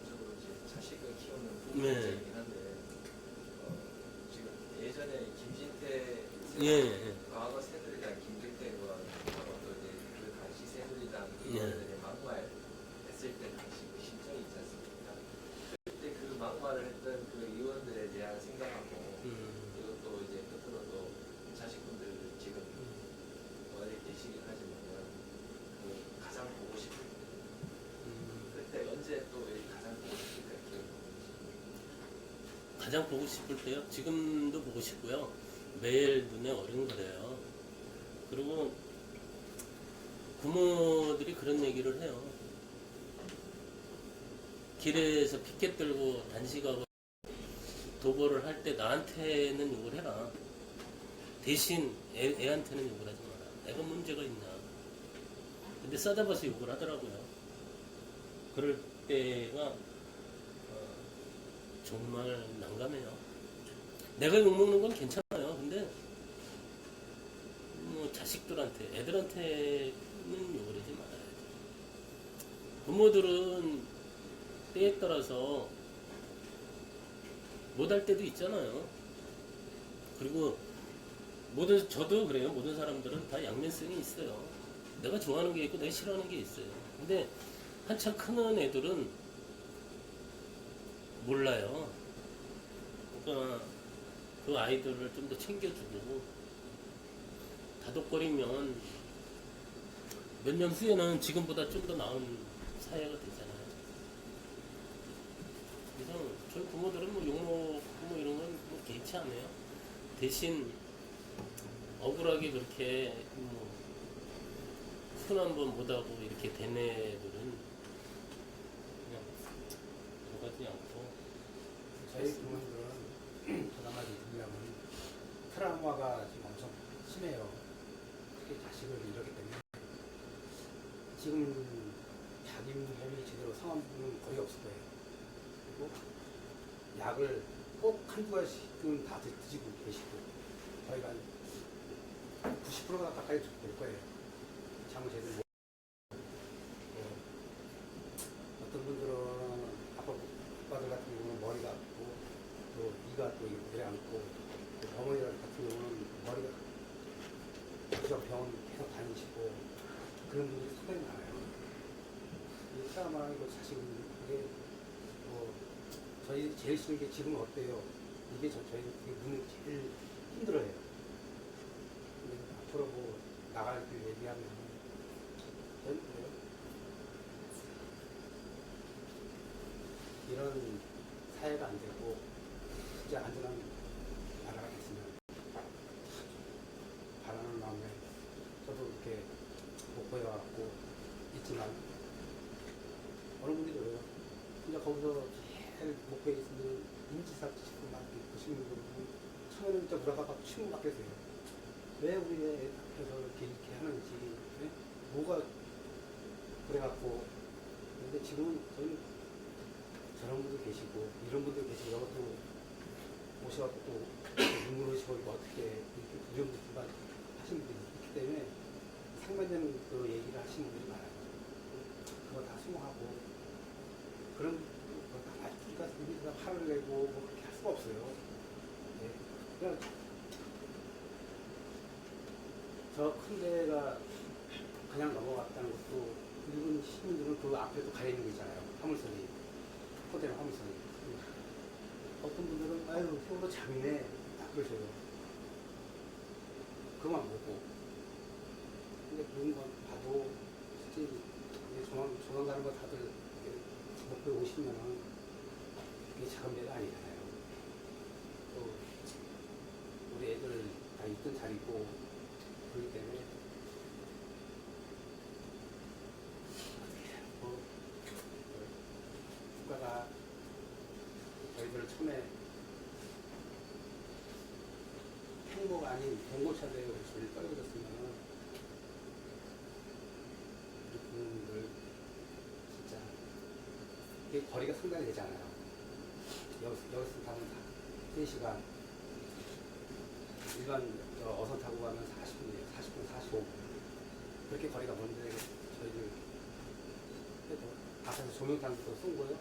적으로 이제 자식을 키우는 네. 부모님이긴 한데 지금 예전에 김진태 예. 과거 새누리당 김진태 의원하고 또 이제 그 당시 새누리당 예. 의원들의 막말했을 때 당시 그 심정이 있지 않습니까? 그때 그 막말을 했던 그 의원들에 대한 생각하고 그리고 또 이제 끝으로도 자식분들 지금 어디 계시긴 하지만 그 가장 보고 싶을 때 그때 언제 또 가장 보고 싶을 때 가장 보고 싶을 때요? 지금도 보고 싶고요. 매일 눈에 어른거려요. 그리고 부모들이 그런 얘기를 해요. 길에서 피켓 들고 단식하고 도보를 할 때 나한테는 욕을 해라. 대신 애한테는 욕을 하지 마라. 애가 문제가 있나. 근데 싸잡아서 욕을 하더라고요. 그럴 때가 정말 난감해요. 내가 욕먹는 건 괜찮아요. 근데 뭐 자식들한테, 애들한테는 욕을 하지 말아야죠. 부모들은 때에 따라서 못할 때도 있잖아요. 그리고 저도 그래요. 모든 사람들은 다 양면성이 있어요. 내가 좋아하는 게 있고 내가 싫어하는 게 있어요. 근데 한참 크는 애들은 몰라요. 그러니까 그 아이들을 좀 더 챙겨주고 다독거리면 몇 년 후에는 지금보다 좀 더 나은 사회가 되잖아요. 그래서 저희 부모들은 뭐 욕먹고 뭐 이런 건뭐 개의치 않아요. 대신 억울하게 그렇게 뭐 손 한 번 못하고 이렇게 된 애들은 그냥 오가지 않고 저희 부모님들은 전화만 들으면 트라우마가 지금 엄청 심해요. 특히 자식을 잃었기 때문에 지금 자기 몸이 제대로 상한 부분은 거의 없을 거예요. 그리고 약을 꼭 한두 가지씩은 다 드시고 계시고 거의 한 90%가 가까이 될 거예요. 잠을 제대로 못. 어떤 분들은 아빠들 같은 경우는 머리가 아프고 또 이가 또 오래 안고 어머니 같은 경우는 머리가 여기저기 병원 계속 다니시고 그런 분들이 상당히 많아요. 이 트라우마이고 사실 이게 뭐 저희 제일 싫은 게 지금 어때요? 이게 저희 눈이 제일 힘들어요. 근데 앞으로 뭐 나갈 길 얘기하면 저는 그래요. 이런 사회가 안 되고 진짜 안전한 나라가 됐으면 바라는 마음에 저도 이렇게 목포에 와갖고 있지만 어느 분들이 그래요. 진짜 거기서 제일 목포에 있는 인지사 지식도 막 보시는 분들은 처음에는 진짜 우라가 침을 받겠어요. 왜 우리 애 앞에서 이렇게 하는지, 네? 뭐가 그래갖고. 근데 지금은 저는 저런 분도 계시고 이런 분도 계시고 이것도 오셔갖고 또 눈물 오시고 어떻게 이렇게 두려움만 하시는 분들이 있기 때문에 상반되는 그 얘기를 하시는 분들이 많아요. 그거 다 수긍하고 그런 거다 맞으니까 우리가 화를 내고 뭐 그렇게 할 수가 없어요. 네. 그냥 저 큰 데가 그냥 넘어갔다는 것도 일본 시민들은 그 앞에도 가려 있는 게 있잖아요. 화물선이. 호텔 화물선이. 어떤 분들은 아유 세월호 장이네 딱 그러셔요. 그만 보고. 근데 그런 건 봐도 솔직히 조만 가는 거 다들 목표에 오시면은 그게 작은 데가 아니잖아요. 또 우리 애들 다 있던 자리고 그렇기 때문에 뭐 국가가 저희들 처음에 행보가 아닌 봉고차대에 저희를 떨어졌으면 우리 국민들 진짜 이게 거리가 상당히 되잖아요. 여기서 타면 3시간 일반 어선 타고 가면 40분이에요. 40분, 45분. 그렇게 거리가 먼데 저희들 앞에서 조명탄도 쏜 거예요.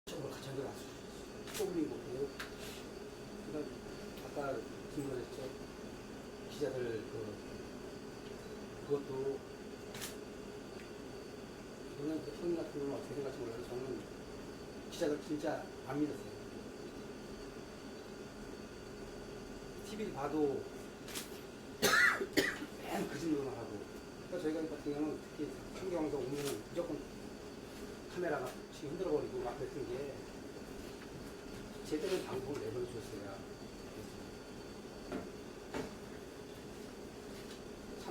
저걸 같이 앉아 쏘는 거고. 그러니까 아까 질문하셨죠. 기자들 그것도 저는 대통령 같은 경우는 어떻게 생각할지 몰라요. 저는 기자들 진짜 안 믿었어요. TV를 봐도 맨 그 질문만 하고. 그러니까 저희가 같은 경우는 특히 청경에서 오면 무조건 카메라가 지금 흔들어버리고 막 그랬던 게 제대로 방송을 내보여줬어요. 참,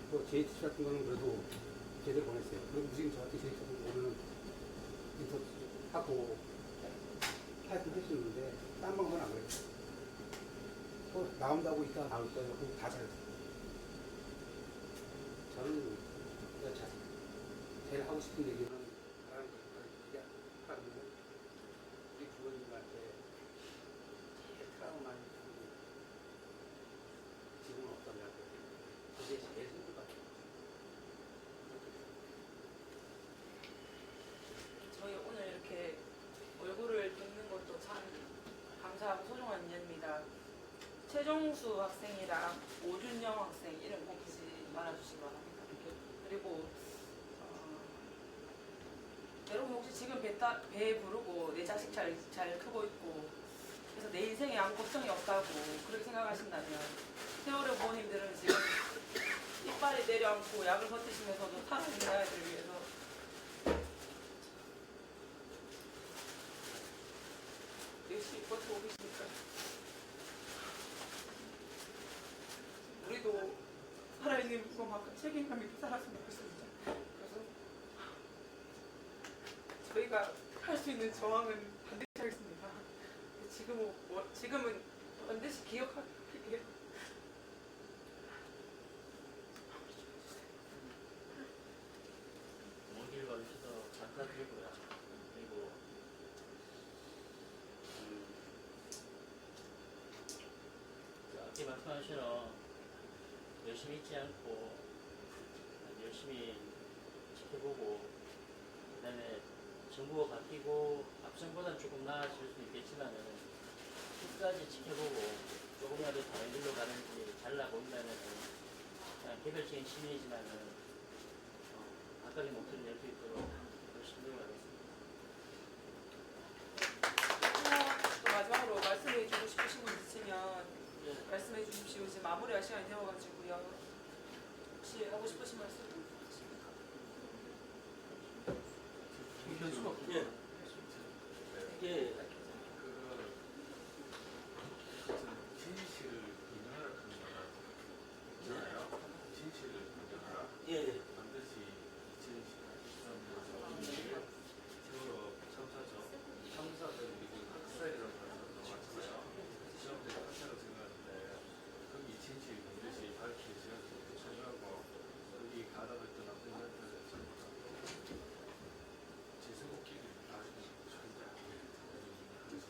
뭐 JTC 같은 거는 그래도 제대로 보냈어요. 그리고 지금 저 같은 JTC 같은 거는 인터뷰 하고 하여튼 해주는데 딴 방송은 안 그랬어요. 나온다고 있다가 나올 거예요. 그럼 다 잘했어요. 저는 제일 하고 싶은 얘기는 우리 부모님한테 제일 트라우마 지금은 어떠냐고. 그게 제일 힘들 것 같아요. 저희 오늘 이렇게 얼굴을 뵙는 것도 참 감사하고 소중한 인연입니다. 최종수 학생이랑 오준영 학생 이름 꼭 잊지 말아주시기 바랍니다. 그리고 배 부르고 내 자식 잘 크고 있고 그래서 내 인생에 아무 걱정이 없다고 그렇게 생각하신다면 세월호 부모님들은 지금 이빨이 내려앉고 약을 버티시면서도 살아있는 아이들을 위해서 열심히 버티고 계시니까 우리도 살아있는 그만큼 책임감 있게 살았으면 좋겠습니다. 그래서 저희가 할 수 있는 저항은 반드시 하겠습니다. 지금은 반드시 기억할게요. 먼 길 걸으셔서 감사드리고요. 그리고 앞에 말씀하신 열심히 잊지 않고 열심히 지켜보고 그다음에 정부가 바뀌고 앞전보다는 조금 나아질 수 있겠지만은 끝까지 지켜보고 조금이라도 다른 길로 가는지 잘나고 있다면은 그냥 개별적인 시민이지만은 각각의 목소리를 낼 수 있도록 열심히 노력하겠습니다. 또 마지막으로 말씀해 주고 싶으신 분 있으면 말씀해 주십시오. 이제 마무리할 시간이 되어가지고요. 혹시 하고 싶으신 말씀 있으십니까? 예. 진실을 인정하라 하는 거는 있잖아요. 진실을 인정하라. 예. 반드시 2013년에서 세월호 참사죠. 참사들은 미국 학살이라고 하는 것도 많잖아요. 시험들이 학살을 생각하는데 거기 진실 반드시 밝힐 시간을 찾아가고 거기 가다가 있던 학생들한테 전부 다 제세곡기를 다 절대 반드시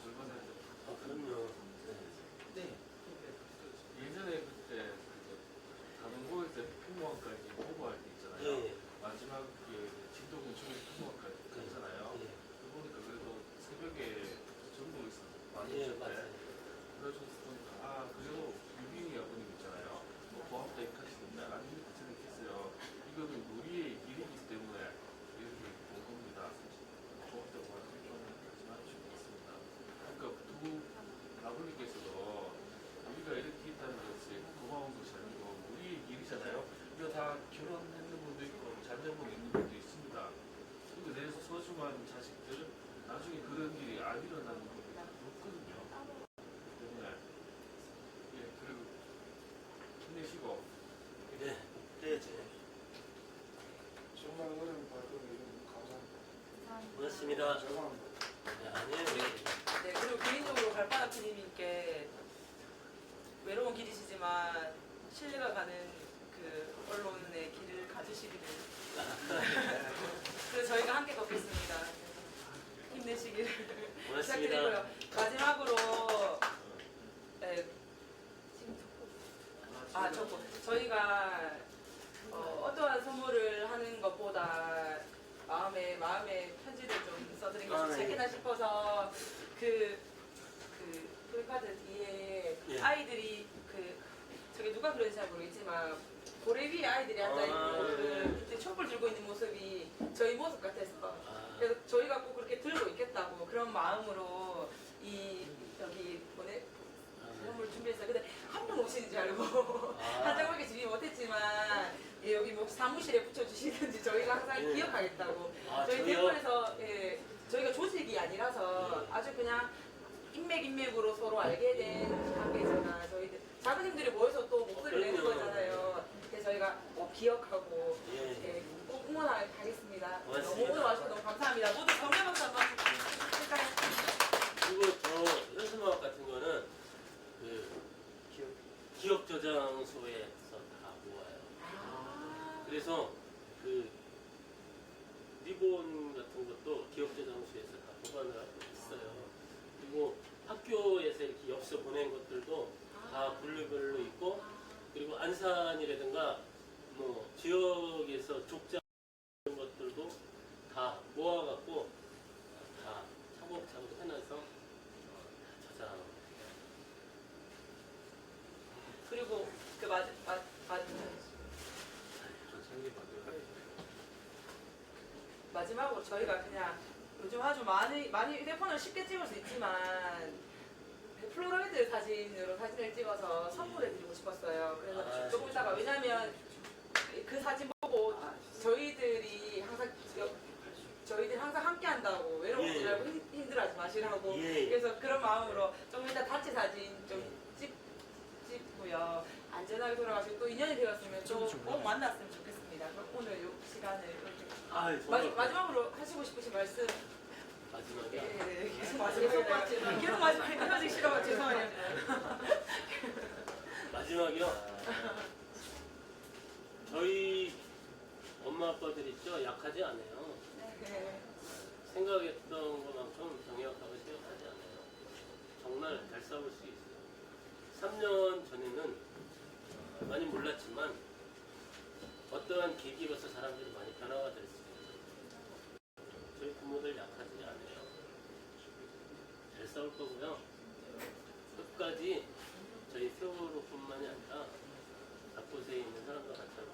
불만해야 됩니다. 그럼요. 네. 예전에 그때 가동고에서 풍무원까지 보고할 때 있잖아요. 예. 마지막 진도 근처에 풍무원까지 갔잖아요. 예. 그러니까 그래도 새벽에 전국에서 많이 예, 오셨대. 맞아요. 그래서 보니까 그래도 유빈이 아버님 있잖아요. 뭐 고압 대입하시는데 아니 생각했어요. 이거는 우리의 일이기 때문에 이렇게 본 겁니다. 고압 대입하는 좀 하지만 싶었습니다. 그러니까 두 아버님께서도 우리가 이렇게 있다는 것이 고마운 것이 아니고 우리의 일이잖아요. 이거 다 결혼했는 분도 있고 자녀분 있는 분도 있습니다. 그리고 내 소중한 자식들 나중에 그런 일이 안 일어나는 것도 없거든요. 때문에 그리고 힘내시고 네. 그래야죠. 정말 어려운 발표를 해주셔서 감사합니다. 고맙습니다. 죄송합니다. 네, 아니에요. 네, 그리고 개인적으로 발바닥 PD님께 외로운 길이시지만 신뢰가 가는 그 언론의 길을 가지시기를 그래서 저희가 함께 걷겠습니다. 힘내시기를 고맙습니다. 부탁드리고요. 마지막으로 네, 저거 저희가 어떠한 선물을 하는 것보다 마음에 편지를 좀 써드린 것이 책이다 싶어서 그 플래카드 뒤에 예. 아이들이 저게 누가 그런지 잘 모르겠지만 고래 위에 아이들이 앉아있고 그때 촛불 들고 있는 모습이 저희 모습 같아서 그래서 저희가 꼭 그렇게 들고 있겠다고 그런 마음으로 여기 선물 준비했어요. 근데 한 분 오시는 줄 알고 한 장밖에 준비 못했지만 여기 뭐 사무실에 붙여주시든지 저희가 항상 기억하겠다고 저희 저희요? 대구에서 저희가 조직이 아니라서 아주 그냥 인맥으로 서로 알게 된 관계잖아. 저희들 작은 힘들이 모여서 또 목소리를 내는 거잖아요. 그래서 저희가 꼭 기억하고 꼭 응원하겠습니다. 고맙습니다. 너무 오늘 와주셔서 너무 감사합니다. 모두 정면 박수 한번 할까요? 그리고 저 현수막 같은 거는 기업 저장소에서 다 모아요. 그래서 리본 같은 것도 기업 저장소에서 다 보관을 하고 있어요. 그리고 학교에서 이렇게 엽서 보낸 것들도 다 분류별로 있고, 그리고 안산이라든가 뭐 지역에서 족장 이런 것들도 다 모아갖고 다 차곡차곡 해놔서 저장. 그리고 마지막으로 저희가 그냥 요즘 아주 많이 휴대폰을 쉽게 찍을 수 있지만 플로로이드 사진으로 사진을 찍어서 선물해드리고 싶었어요. 그래서 아, 조금 이따가 왜냐면 그 사진 보고 저희들이 항상 함께 한다고 외로운 줄 알고 힘들어하지 마시라고. 예. 그래서 그런 마음으로 좀 이따 단체 사진 좀 찍고요. 안전하게 돌아가시고 또 인연이 되었으면 또 꼭 만났으면 좋겠습니다. 그럼 오늘 이 시간을 이렇게 마지막으로 하시고 싶으신 말씀. 마지막이야. 예, 계속 마지막에 헤어지기 싫어서 죄송해요. 마지막이요. 저희 엄마 아빠들 있죠? 약하지 않아요. 네. 생각했던 것만큼 정약하고 시약하지 않아요. 정말 잘 싸울 수 있어요. 3년 전에는 많이 몰랐지만 어떠한 계기로서 사람들이 많이 변화가 될 수 있어요. 저희 부모들 약하지 않아요. 잘 싸울 거고요. 끝까지 저희 세월호뿐만이 아니라 곳곳에 있는 사람과 같이 하고